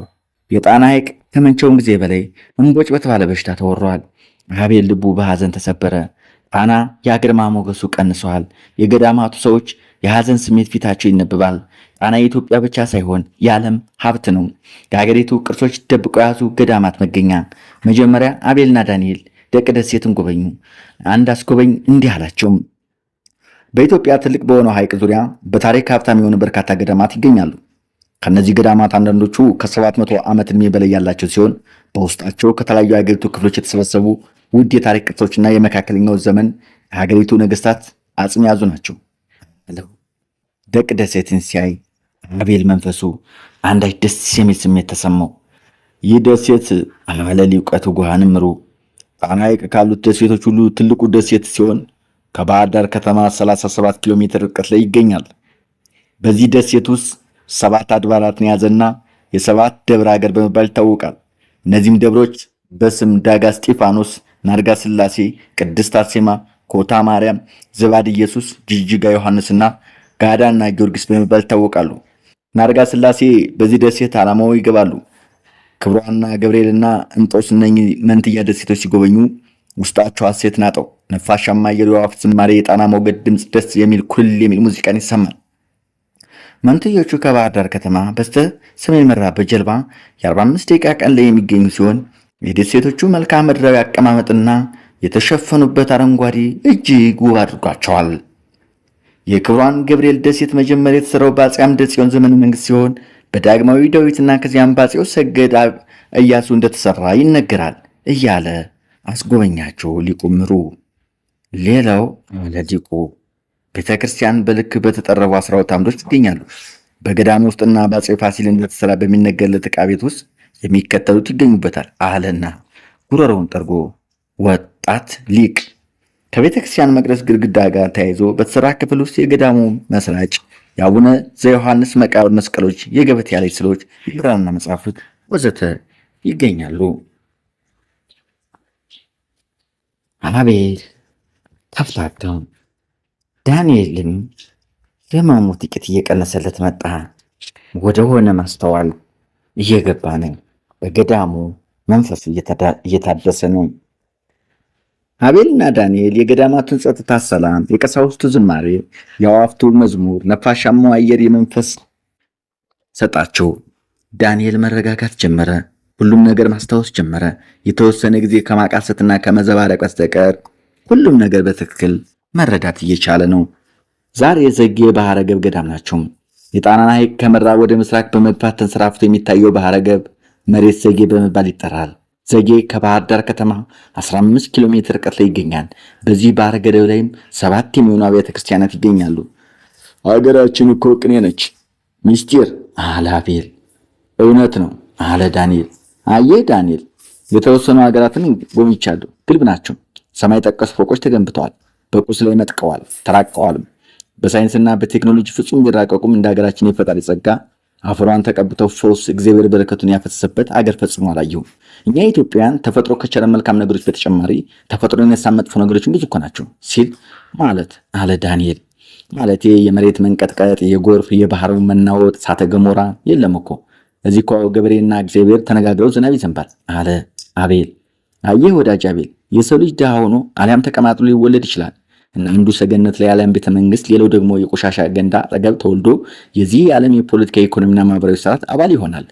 የጣና ሐይቅ ከመቼውም ጊዜ በላይ እንቦጭ በተባለ በሽታ ተወሯል። አቤል ልቡ በሐዘን ተሰበረ። ጣና የግርማ ሞገሱ ቀንሰዋል። የገዳማቱ ሰዎች የሐዘን ስሜት ፊታቸው ይነበባል። ጣና የኢትዮጵያ ብቻ ሳይሆን የዓለም ሀብት ነው። የሀገሪቱ ቅርሶች ደብቀው የያዙ ገዳማት መገኛ። መጀመሪያ አቤልና ዳንኤል ደቅ ደሴትን ጎበኙ። አንድ አስጎበኝ እንዲህ አላቸው። በኢትዮጵያ ትልቅ በሆነው ሐይቅ ዙሪያ በታሪክ ሀብታም የሆኑ በርካታ ገዳማት ይገኛሉ። ከነዚህ ገዳማት አንዳንዶቹ ከ700 ዓመት ዕድሜ በላይ ያላቸው ሲሆን በውስጣቸው ከተለያዩ የሀገሪቱ ክፍሎች የተሰበሰቡ ውድ የታሪክ ቅርሶችና የመካከለኛው ዘመን የሀገሪቱ ነገስታት አጽም የያዙ ናቸው። ደቅ ደሴትን ሲያይ አቤል መንፈሱ አንዳች ደስ የሚል ስሜት ተሰማው። ይህ ደሴት አለ ሊቀቱ ጉሃንም ምሩ ጣና ሐይቅ ካሉት ደሴቶች ሁሉ ትልቁ ደሴት ሲሆን ከባህር ዳር ከተማ 37 ኪሎ ሜትር ርቀት ላይ ይገኛል። በዚህ ደሴት ውስጥ 7 አድባራትን የያዘና የ7 ደብረ ሀገር በመባል ይታወቃል። እነዚህም ደብሮች በስም ዳጋ እስጢፋኖስ፣ ናርጋ ስላሴ፣ ቅድስት አርሴማ፣ ኮታ ማርያም፣ ዝባድ ኢየሱስ፣ ጅጅጋ ዮሐንስና ጋዳና ጊዮርጊስ በመባል ይታወቃሉ። ናርጋ ስላሴ በዚህ ደሴት ዓላማው ይገባሉ። ክብሯና ገብርኤልና እንጦስ እነኚህ መንትያ ደሴቶች ሲጎበኙ ውስጣቸው ሐሴት ናጠው። ነፋሻማ የአዕዋፍ ዝማሬ፣ የጣና ሞገድ ድምፅ፣ ደስ የሚል ኩል የሚል ሙዚቃን ይሰማል። መንትዮቹ ከባህር ዳር ከተማ በስተ ሰሜን ምዕራብ በጀልባ የ45 ደቂቃ ቀን ላይ የሚገኙ ሲሆን የደሴቶቹ መልክዓ ምድራዊ አቀማመጥና የተሸፈኑበት አረንጓዴ እጅግ ውብ አድርጓቸዋል። የክብሯን ገብርኤል ደሴት መጀመሪያ የተሰራው በአፄ አምደ ጽዮን ዘመነ መንግስት ሲሆን በዳግማዊ ዳዊትና ከዚያም በአፄው ሰገድ ኢያሱ እንደተሰራ ይነገራል እያለ አስጎበኛቸው ሊቁ ምሩ። ሌላው ለሊቁ ቤተ ክርስቲያን በልክ በተጠረቡ 12 አምዶች ይገኛሉ። በገዳም ውስጥና በአፄ ፋሲል እንደተሰራ በሚነገርለት ዕቃ ቤት ውስጥ የሚከተሉት ይገኙበታል አለና ጉሮሮውን ጠርጎ ወጣት ሊቅ። ከቤተ ክርስቲያን መቅደስ ግድግዳ ጋር ተያይዞ በተሰራ ክፍል ውስጥ የገዳሙ መስራች የአቡነ ዘዮሐንስ መቃብር መስቀሎች፣ የገበታ ያለች ስዕሎች፣ የብራና መጽሐፍት ወዘተ ይገኛሉ። አቤል ተፍታታው። ዳንኤልም የህመሙ ጥቂት እየቀነሰለት መጣ። ወደ ሆነ ማስተዋል እየገባ ነው። በገዳሙ መንፈሱ እየታደሰ ነው። አቤልና ዳንኤል የገዳማቱን ጸጥታ፣ ሰላም፣ የቀሳውስቱ ዝማሬ፣ የአዋፍቱ መዝሙር፣ ነፋሻማው አየር የመንፈስ ሰጣቸው። ዳንኤል መረጋጋት ጀመረ። ሁሉም ነገር ማስታወስ ጀመረ። የተወሰነ ጊዜ ከማቃሰትና ከመዘባረቅ በስተቀር ሁሉም ነገር በትክክል መረዳት እየቻለ ነው። ዛሬ ዘጌ ባህረ ገብ ገዳም ናቸው። የጣናን ሐይቅ ከምዕራብ ወደ ምስራቅ በመግፋት ተንሰራፍቶ የሚታየው ባህረ ገብ መሬት ዘጌ በመባል ይጠራል። ዘጌ ከባህር ዳር ከተማ 15 ኪሎ ሜትር ርቀት ላይ ይገኛል። በዚህ ባህረ ገደብ ላይም 7 የሚሆኑ አብያተ ክርስቲያናት ይገኛሉ። አገራችን እኮ ቅኔ ነች ሚስጢር አለ አቤል። እውነት ነው አለ ዳንኤል። አየህ ዳንኤል፣ የተወሰኑ ሀገራትን ጎብኝቻለሁ። ግልብ ናቸው። ሰማይ ጠቀስ ፎቆች ተገንብተዋል። በቁስ ላይ መጥቀዋል፣ ተራቀዋልም። በሳይንስና በቴክኖሎጂ ፍጹም ቢራቀቁም እንደ ሀገራችን የፈጣሪ ጸጋ አፈሯን ተቀብተው ፈውስ እግዚአብሔር በረከቱን ያፈሰሰበት አገር ፈጽሞ አላየሁም። እኛ ኢትዮጵያውያን ተፈጥሮ ከቸረ መልካም ነገሮች በተጨማሪ ተፈጥሮ የነሳ መጥፎ ነገሮች ብዙ እኮ ናቸው ሲል ማለት አለ ዳንኤል። ማለት የመሬት መንቀጥቀጥ፣ የጎርፍ፣ የባህር መናወጥ፣ እሳተ ገሞራ የለም እኮ እዚህ እኮ ገበሬና እግዚአብሔር ተነጋግረው ዝናብ ይዘንባል አለ አቤል። አየህ ወዳጅ አቤል፣ የሰው ልጅ ድሃ ሆኖ አሊያም ተቀማጥሎ ሊወለድ ይችላል እና አንዱ ሰገነት ላይ አሊያም ቤተ መንግስት፣ ሌላው ደግሞ የቆሻሻ ገንዳ አጠገብ ተወልዶ የዚህ የዓለም የፖለቲካ ኢኮኖሚና ማህበራዊ ስርዓት አባል ይሆናል።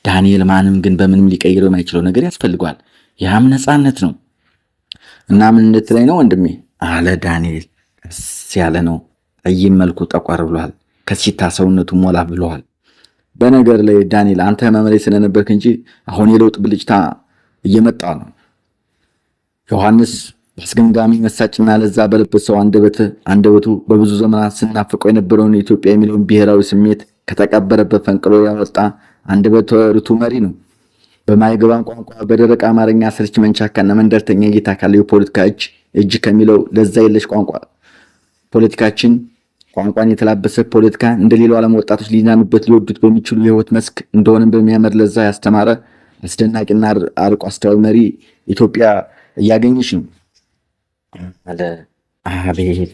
ዳንኤል ማንም ግን በምንም ሊቀይረው የማይችለው ነገር ያስፈልገዋል። ያም ነፃነት ነው። እና ምን እንድትለኝ ነው ወንድሜ አለ ዳንኤል። ቀስ ያለ ነው። ጠይም መልኩ ጠቋር ብሏል። ከሲታ ሰውነቱ ሞላ ብለዋል። በነገር ላይ ዳንኤል አንተ ህመም ላይ ስለነበርክ እንጂ አሁን የለውጥ ብልጭታ እየመጣ ነው። ዮሐንስ በአስገምጋሚ መሳጭና ለዛ በለበሰው አንደበቱ በብዙ ዘመናት ስናፍቀው የነበረውን ኢትዮጵያ የሚለውን ብሔራዊ ስሜት ከተቀበረበት ፈንቅሎ ያወጣ አንደበተ ርቱዕ መሪ ነው። በማይገባን ቋንቋ በደረቅ አማርኛ ስርች መንቻካና መንደርተኛ እይታ ካለው የፖለቲካ እጅ ከሚለው ለዛ የለሽ ቋንቋ ፖለቲካችን ቋንቋን የተላበሰ ፖለቲካ እንደሌላው ዓለም ወጣቶች ሊናኑበት ሊወዱት በሚችሉ የህይወት መስክ እንደሆነም በሚያመር ለዛ ያስተማረ አስደናቂና አርቆ አስተዋይ መሪ ኢትዮጵያ እያገኘች ነው አለ አቤል።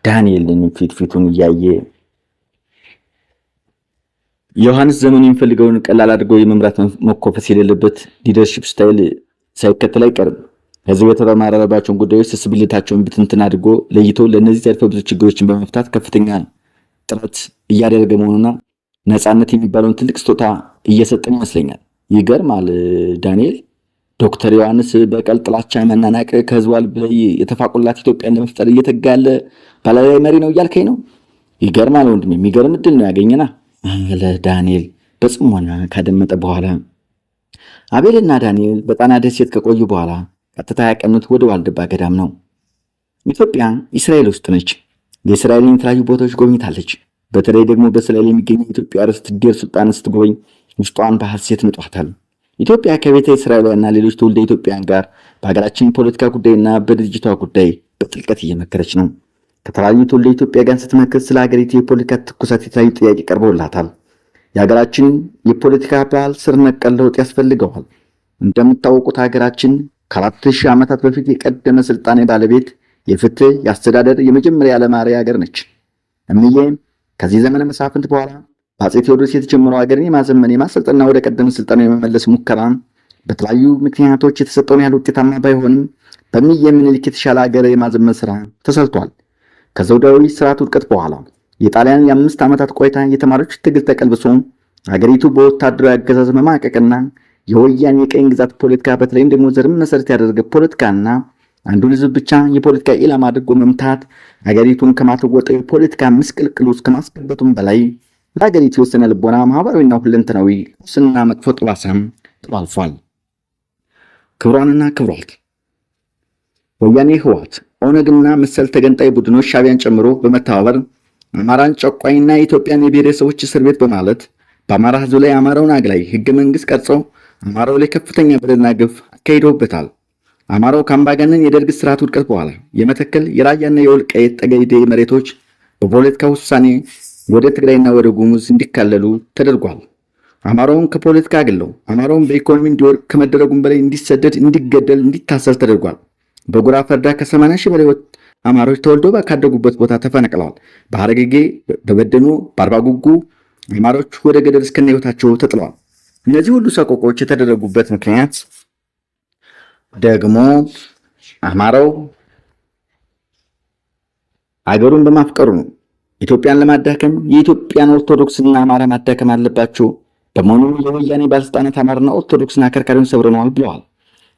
ዳንኤልን ፊቱን እያየ ዮሐንስ ዘመኑ የሚፈልገውን ቀላል አድርጎ የመምራት መኮፈስ የሌለበት ሊደርሺፕ ስታይል ሳይከተል አይቀርም። ህዝብ የተማረረባቸውን ጉዳዮች ስስብልታቸውን ብትንትን አድርጎ ለይቶ ለእነዚህ ዘርፈ ብዙ ችግሮችን በመፍታት ከፍተኛ ጥረት እያደረገ መሆኑና ነፃነት የሚባለውን ትልቅ ስጦታ እየሰጠን ይመስለኛል። ይገርማል ዳንኤል። ዶክተር ዮሐንስ በቀል፣ ጥላቻ፣ መናናቅ ከህዝቧ ልብ ላይ የተፋቁላት ኢትዮጵያን ለመፍጠር እየተጋ ያለ ባለራዕይ መሪ ነው እያልከኝ ነው? ይገርማል ወንድሜ፣ የሚገርም እድል ነው ያገኘና አለ ዳንኤል በጽሞና ካደመጠ በኋላ። አቤልና ዳንኤል በጣና ደሴት ከቆዩ በኋላ ቀጥታ ያቀኑት ወደ ዋልድባ ገዳም ነው። ኢትዮጵያ እስራኤል ውስጥ ነች። የእስራኤልን የተለያዩ ቦታዎች ጎብኝታለች። በተለይ ደግሞ በእስራኤል የሚገኘው የኢትዮጵያ ርስት ዴር ሱልጣን ስትጎበኝ ውስጧን በሐሴት ንጧታል። ኢትዮጵያ ከቤተ እስራኤላውያንና ሌሎች ትውልደ ኢትዮጵያውያን ጋር በሀገራችን ፖለቲካ ጉዳይና በድርጅቷ ጉዳይ በጥልቀት እየመከረች ነው። ከተለያዩ ትውልደ ኢትዮጵያ ጋር ስትመክር ስለ ሀገሪቱ የፖለቲካ ትኩሳት የተለያዩ ጥያቄ ቀርቦላታል። የሀገራችን የፖለቲካ ባህል ስር ነቀል ለውጥ ያስፈልገዋል። እንደምታወቁት ሀገራችን ከ4000 ዓመታት በፊት የቀደመ ስልጣኔ ባለቤት፣ የፍትህ፣ የአስተዳደር የመጀመሪያ ዓለማዊ ሀገር ነች። እምዬም ከዚህ ዘመነ መሳፍንት በኋላ በአፄ ቴዎድሮስ የተጀመረው ሀገርን የማዘመን የማሰልጠንና ወደ ቀደመ ስልጣኔ የመመለስ ሙከራን በተለያዩ ምክንያቶች የተሰጠውን ያህል ውጤታማ ባይሆንም በእምዬ ምኒልክ የተሻለ ሀገር የማዘመን ስራ ተሰርቷል። ከዘውዳዊ ስርዓት ውድቀት በኋላ የጣሊያን የ5 ዓመታት ቆይታ የተማሪዎች ትግል ተቀልብሶ ሀገሪቱ በወታደራዊ አገዛዝ መማቀቅና የወያኔ የቀኝ ግዛት ፖለቲካ በተለይም ደግሞ ዘርን መሰረት ያደረገ ፖለቲካና አንዱን ህዝብ ብቻ የፖለቲካ ኢላማ አድርጎ መምታት ሀገሪቱን ከማትወጠው የፖለቲካ ምስቅልቅል ውስጥ ከማስገበቱም በላይ ለሀገሪቱ የወሰነ ልቦና ማህበራዊና ሁለንተናዊ ስና መጥፎ ጠባሳም ጥሎ አልፏል። ክቡራንና ክቡራት ወያኔ፣ ህወሓት፣ ኦነግና መሰል ተገንጣይ ቡድኖች ሻዕቢያን ጨምሮ በመተባበር አማራን ጨቋኝና የኢትዮጵያን የብሔረሰቦች እስር ቤት በማለት በአማራ ህዝብ ላይ አማራውን አግላይ ህገ መንግስት ቀርጸው አማራው ላይ ከፍተኛ በደልና ግፍ አካሂደውበታል። አማራው ከአምባገነን የደርግ ስርዓት ውድቀት በኋላ የመተከል የራያና የወልቃይት ጠገዴ መሬቶች በፖለቲካ ውሳኔ ወደ ትግራይና ወደ ጉሙዝ እንዲካለሉ ተደርጓል። አማራውን ከፖለቲካ አግለው አማራውን በኢኮኖሚ እንዲወድቅ ከመደረጉም በላይ እንዲሰደድ፣ እንዲገደል፣ እንዲታሰር ተደርጓል። በጉራ ፈርዳ ከ80 ሺህ በላይ አማሮች ተወልደው ካደጉበት ቦታ ተፈናቅለዋል። በሐረርጌ፣ በበደኖ፣ በአርባ ጉጉ አማሮች ወደ ገደል እስከነ ህይወታቸው ተጥለዋል። እነዚህ ሁሉ ሰቆቆች የተደረጉበት ምክንያት ደግሞ አማራው አገሩን በማፍቀሩ ነው። ኢትዮጵያን ለማዳከም የኢትዮጵያን ኦርቶዶክስና አማራ ማዳከም አለባቸው። በመሆኑ የወያኔ ባለስልጣናት አማራና ኦርቶዶክስን አከርካሪውን ሰብረነዋል ብለዋል።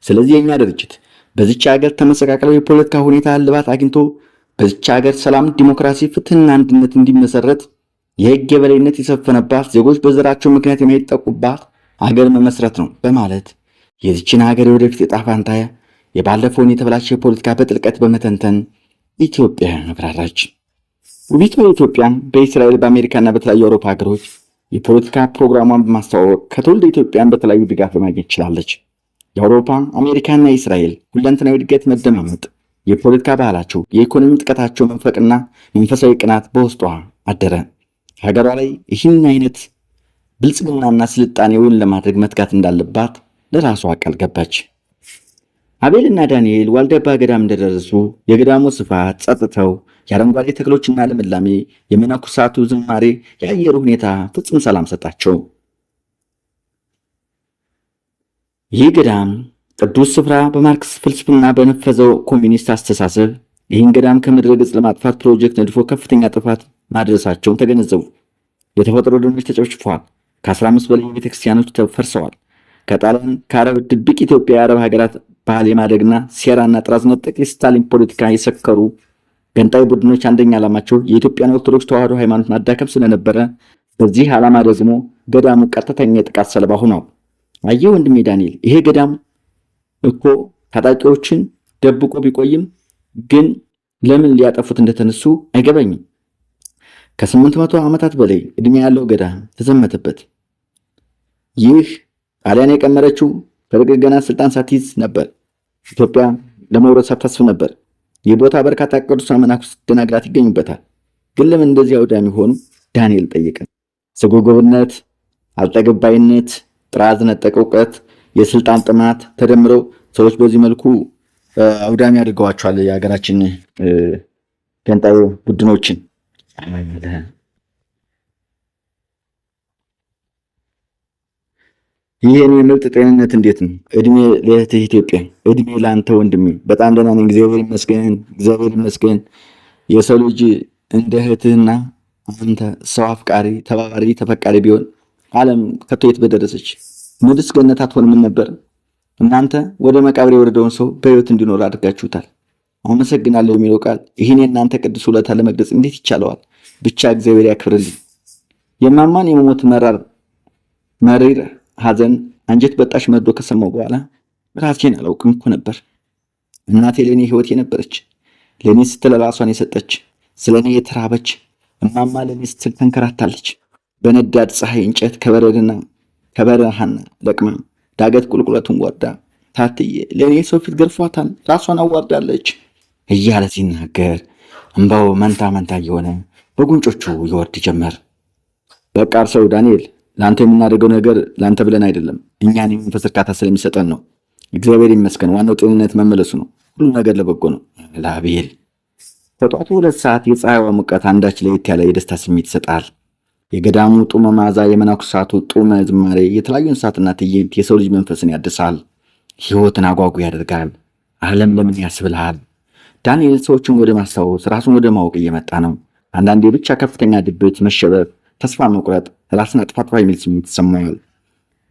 ስለዚህ የኛ ድርጅት በዚች ሀገር ተመሰቃቅለው የፖለቲካ ሁኔታ እልባት አግኝቶ በዚች ሀገር ሰላም፣ ዲሞክራሲ፣ ፍትህና አንድነት እንዲመሰረት የህግ የበላይነት የሰፈነባት ዜጎች በዘራቸው ምክንያት የማይጠቁባት ሀገር መመስረት ነው በማለት የዚችን ሀገር የወደፊት ዕጣ ፈንታ የባለፈውን የተበላሸ ፖለቲካ በጥልቀት በመተንተን ኢትዮጵያ አብራራች። ውቢቷ ኢትዮጵያ በእስራኤል በአሜሪካና በተለያዩ አውሮፓ ሀገሮች የፖለቲካ ፕሮግራሟን በማስተዋወቅ ከትውልደ ኢትዮጵያን በተለያዩ ድጋፍ በማግኘት ችላለች። የአውሮፓ አሜሪካና የእስራኤል ሁለንተናዊ እድገት፣ መደማመጥ፣ የፖለቲካ ባህላቸው፣ የኢኮኖሚ ጥቀታቸው መንፈቅና መንፈሳዊ ቅናት በውስጧ አደረ። ሀገሯ ላይ ይህን አይነት ብልጽግናና ስልጣኔውን ለማድረግ መትጋት እንዳለባት ለራሷ ቃል ገባች። አቤልና ዳንኤል ዋልድባ ገዳም እንደደረሱ የገዳሙ ስፋት፣ ጸጥታው፣ የአረንጓዴ ተክሎችና ልምላሜ፣ የመነኮሳቱ ዝማሬ፣ የአየሩ ሁኔታ ፍጹም ሰላም ሰጣቸው። ይህ ገዳም ቅዱስ ስፍራ በማርክስ ፍልስፍና በነፈዘው ኮሚኒስት አስተሳሰብ ይህን ገዳም ከምድረ ገጽ ለማጥፋት ፕሮጀክት ነድፎ ከፍተኛ ጥፋት ማድረሳቸውን ተገነዘቡ። የተፈጥሮ ደኖች ተጨፍጭፈዋል። ከ15 በላይ ቤተክርስቲያኖች ተፈርሰዋል። ከጣሊያን ከአረብ ድብቅ ኢትዮጵያ የአረብ ሀገራት ባህል የማደግና ሴራና ጥራዝ ነጠቅ የስታሊን ፖለቲካ የሰከሩ ገንጣይ ቡድኖች አንደኛ ዓላማቸው የኢትዮጵያን ኦርቶዶክስ ተዋሕዶ ሃይማኖት ማዳከም ስለነበረ በዚህ ዓላማ ደግሞ ገዳሙ ቀጥተኛ የጥቃት ሰለባ ሆኗል። አየህ ወንድሜ ዳንኤል፣ ይሄ ገዳም እኮ ታጣቂዎችን ደብቆ ቢቆይም ግን ለምን ሊያጠፉት እንደተነሱ አይገባኝም። ከ800 ዓመታት በላይ ዕድሜ ያለው ገዳም ተዘመተበት። ይህ ጣሊያን የቀመረችው ደርግ ገና ስልጣን ሳትይዝ ነበር። ኢትዮጵያ ለመውረድ ሳታስብ ነበር። ይህ ቦታ በርካታ ቅዱሳን መነኮሳት፣ ደናግላት ይገኙበታል። ግን ለምን እንደዚህ አውዳሚ ሆኑ? ዳንኤል ጠየቀ። ስግብግብነት፣ አልጠገባይነት፣ ጥራዝ ነጠቅ እውቀት፣ የስልጣን ጥማት ተደምረው ሰዎች በዚህ መልኩ አውዳሚ አድርገዋቸዋል የሀገራችን ገንጣይ ቡድኖችን። ይህ የኔ ምርጥ ጤንነት እንዴት ነው? እድሜ ለእህትህ ኢትዮጵያ፣ እድሜ ለአንተ ወንድሜ። በጣም ደህና ነኝ፣ እግዚአብሔር ይመስገን፣ እግዚአብሔር ይመስገን። የሰው ልጅ እንደ እህትህና አንተ ሰው አፍቃሪ፣ ተባባሪ፣ ተፈቃሪ ቢሆን ዓለም ከቶ የት በደረሰች። ምድርስ ገነት አትሆንም ነበር? እናንተ ወደ መቃብር የወረደውን ሰው በሕይወት እንዲኖር አድርጋችሁታል። አመሰግናለሁ የሚለው ቃል ይህን የእናንተ ቅዱስ ውለታ ለመግለጽ እንዴት ይቻለዋል? ብቻ እግዚአብሔር ያክብርልኝ። የማማን የመሞት መሪር ሐዘን አንጀት በጣሽ መርዶ ከሰማው በኋላ ራሴን አላውቅም እኮ ነበር። እናቴ ለእኔ ሕይወቴ ነበረች። ለእኔ ስትል ራሷን የሰጠች፣ ስለ እኔ የተራበች እማማ ለእኔ ስትል ተንከራታለች። በነዳድ ፀሐይ እንጨት ከበረሃና ለቅማ ዳገት ቁልቁለቱን ወርዳ ታትዬ ለእኔ ሰው ፊት ገርፏታል፣ ራሷን አዋርዳለች እያለ ሲናገር እንባው መንታ መንታ እየሆነ በጉንጮቹ ይወርድ ጀመር። በቃ ሰው ዳንኤል፣ ለአንተ የምናደርገው ነገር ለአንተ ብለን አይደለም፣ እኛን የመንፈስ እርካታ ስለሚሰጠን ነው። እግዚአብሔር ይመስገን። ዋናው ጤንነት መመለሱ ነው። ሁሉ ነገር ለበጎ ነው። ላቤል ከጧቱ 2 ሰዓት የፀሐይዋ ሙቀት አንዳች ለየት ያለ የደስታ ስሜት ይሰጣል። የገዳሙ ጡመ መዓዛ፣ የመነኮሳቱ ጡመ ዝማሬ፣ የተለያዩ እንስሳትና ትዕይንት የሰው ልጅ መንፈስን ያድሳል፣ ሕይወትን አጓጉ ያደርጋል። ዓለም ለምን ያስብልሃል። ዳንኤል ሰዎችን ወደ ማስታወስ ራሱን ወደ ማወቅ እየመጣ ነው። አንዳንዴ ብቻ ከፍተኛ ድብት፣ መሸበር፣ ተስፋ መቁረጥ፣ ራስን አጥፋት የሚል ስሜት ይሰማዋል።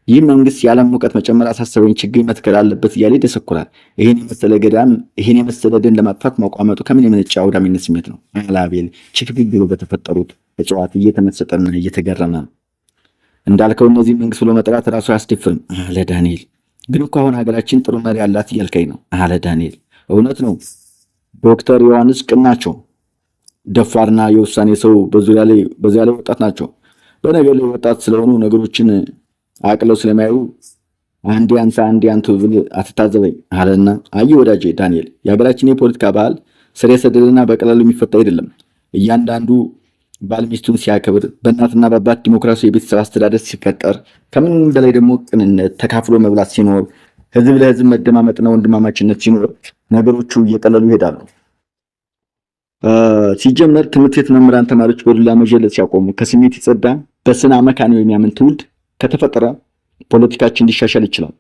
ይህ መንግስት የዓለም ሙቀት መጨመር አሳሰበኝ፣ ችግኝ መትከል አለበት እያለ ይደሰኩራል። ይህን የመሰለ ገዳም፣ ይህን የመሰለ ደን ለማጥፋት ማቋመጡ ከምን የመነጨ አውዳሚነት ስሜት ነው? አላቤል ችግግሩ በተፈጠሩት እጽዋት እየተመሰጠና እየተገረመ እንዳልከው እነዚህ መንግስት ብሎ መጥራት ራሱ አያስደፍርም አለ ዳንኤል። ግን እኮ አሁን ሀገራችን ጥሩ መሪ አላት እያልከኝ ነው አለ ዳንኤል። እውነት ነው። ዶክተር ዮሐንስ ቅን ናቸው። ደፋርና የውሳኔ ሰው በዚያ ላይ ወጣት ናቸው። በነገር ላይ ወጣት ስለሆኑ ነገሮችን አቅለው ስለማያዩ አንዴ አንተ አንዴ አንተ ብል አትታዘበኝ አለና፣ አይ ወዳጄ ዳንኤል፣ የሀገራችን የፖለቲካ ባህል ስር የሰደደና በቀላሉ የሚፈታ አይደለም። እያንዳንዱ ባል ሚስቱን ሲያከብር፣ በእናትና በአባት ዲሞክራሲያዊ የቤተሰብ አስተዳደር ሲፈጠር፣ ከምንም በላይ ደግሞ ቅንነት፣ ተካፍሎ መብላት ሲኖር፣ ህዝብ ለህዝብ መደማመጥና ወንድማማችነት ሲኖር ነገሮቹ እየቀለሉ ይሄዳሉ። ሲጀመር ትምህርት ቤት መምህራን ተማሪዎች በዱላ መጀለት ሲያቆሙ፣ ከስሜት የጸዳ በስነ አመካንዮ የሚያምን ትውልድ ከተፈጠረ ፖለቲካችን ሊሻሻል ይችላል።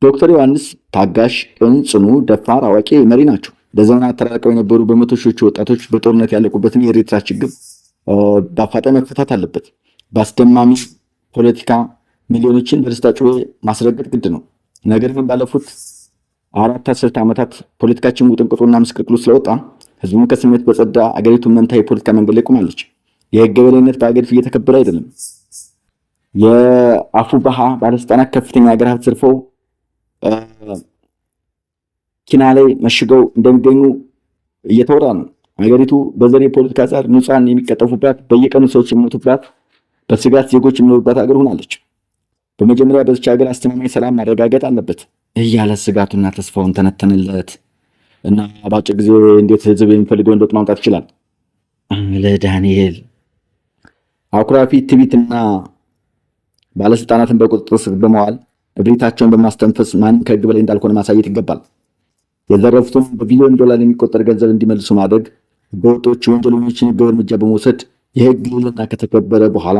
ዶክተር ዮሐንስ ታጋሽ፣ ቅን፣ ጽኑ፣ ደፋር፣ አዋቂ መሪ ናቸው። ለዘመናት ተራርቀው የነበሩ በመቶ ሺዎች ወጣቶች በጦርነት ያለቁበትን የኤርትራ ችግር በአፋጣኝ መፈታት አለበት። በአስደማሚ ፖለቲካ ሚሊዮኖችን በደስታ ጩቤ ማስረገጥ ግድ ነው። ነገር ግን ባለፉት 4 አስርት ዓመታት ፖለቲካችን ውጥንቅጡና ምስቅልቅሉ ስለወጣ ህዝቡን ከስሜት በጸዳ አገሪቱን መንታ የፖለቲካ መንገድ ላይ ቆማለች። የህግ የበላይነት በአገሪቱ እየተከበረ አይደለም። የአፉ ባሃ ባለስልጣናት ከፍተኛ ሀገር ሀብት ዘርፈው ኪና ላይ መሽገው እንደሚገኙ እየተወራ ነው። ሀገሪቱ በዘር የፖለቲካ ጻር ንጹሃን የሚቀጠፉባት፣ በየቀኑ ሰዎች የሚሞቱባት፣ በስጋት ዜጎች የሚኖሩባት ሀገር ሆናለች። በመጀመሪያ በዚች ሀገር አስተማማኝ ሰላም ማረጋገጥ አለበት እያለ ስጋቱና ተስፋውን ተነተንለት እና በአጭር ጊዜ እንዴት ህዝብ የሚፈልገውን ለውጥ ማምጣት ይችላል አለ ዳንኤል። አኩራፊ ትዕቢትና ባለስልጣናትን በቁጥጥር ስር በመዋል እብሪታቸውን በማስተንፈስ ማንም ከህግ በላይ እንዳልሆነ ማሳየት ይገባል። የዘረፉትን በቢሊዮን ዶላር የሚቆጠር ገንዘብ እንዲመልሱ ማድረግ፣ ህገወጦች ወንጀለኞችን ህጋዊ እርምጃ በመውሰድ የህግ ልዕልና ከተከበረ በኋላ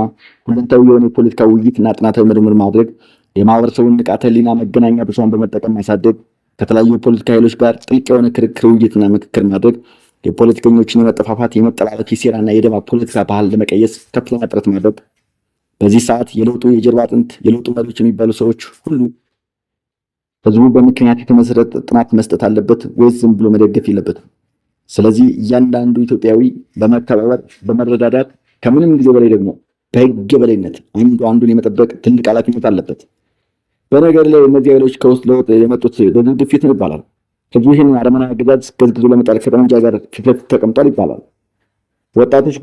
ሁለንታዊ የሆነ የፖለቲካ ውይይትና ጥናታዊ ምርምር ማድረግ፣ የማህበረሰቡን ንቃተ ህሊና መገናኛ ብዙሃን በመጠቀም ማሳደግ፣ ከተለያዩ የፖለቲካ ኃይሎች ጋር ጥልቅ የሆነ ክርክር፣ ውይይትና ምክክር ማድረግ፣ የፖለቲከኞችን የመጠፋፋት፣ የመጠላለፍ፣ የሴራና የደባ ፖለቲካ ባህል ለመቀየስ ከፍተኛ ጥረት ማድረግ። በዚህ ሰዓት የለውጡ የጀርባ አጥንት የለውጡ መሪዎች የሚባሉ ሰዎች ሁሉ ህዝቡ በምክንያት የተመሰረተ ጥናት መስጠት አለበት ወይስ ዝም ብሎ መደገፍ የለበትም? ስለዚህ እያንዳንዱ ኢትዮጵያዊ በመከባበር በመረዳዳት ከምንም ጊዜ በላይ ደግሞ በህግ የበላይነት አንዱን የመጠበቅ ትልቅ ኃላፊነት አለበት። በነገር ላይ እነዚህ ኃይሎች ከውስጥ ለውጥ የመጡት በህዝብ ግፊት ነው ይባላል። ህዝቡ ይህን አረመኔያዊ አገዛዝ ገዝግዞ ለመጣል ከጠመንጃ ጋር ፊት ለፊት ተቀምጧል ይባላል። ወጣቶች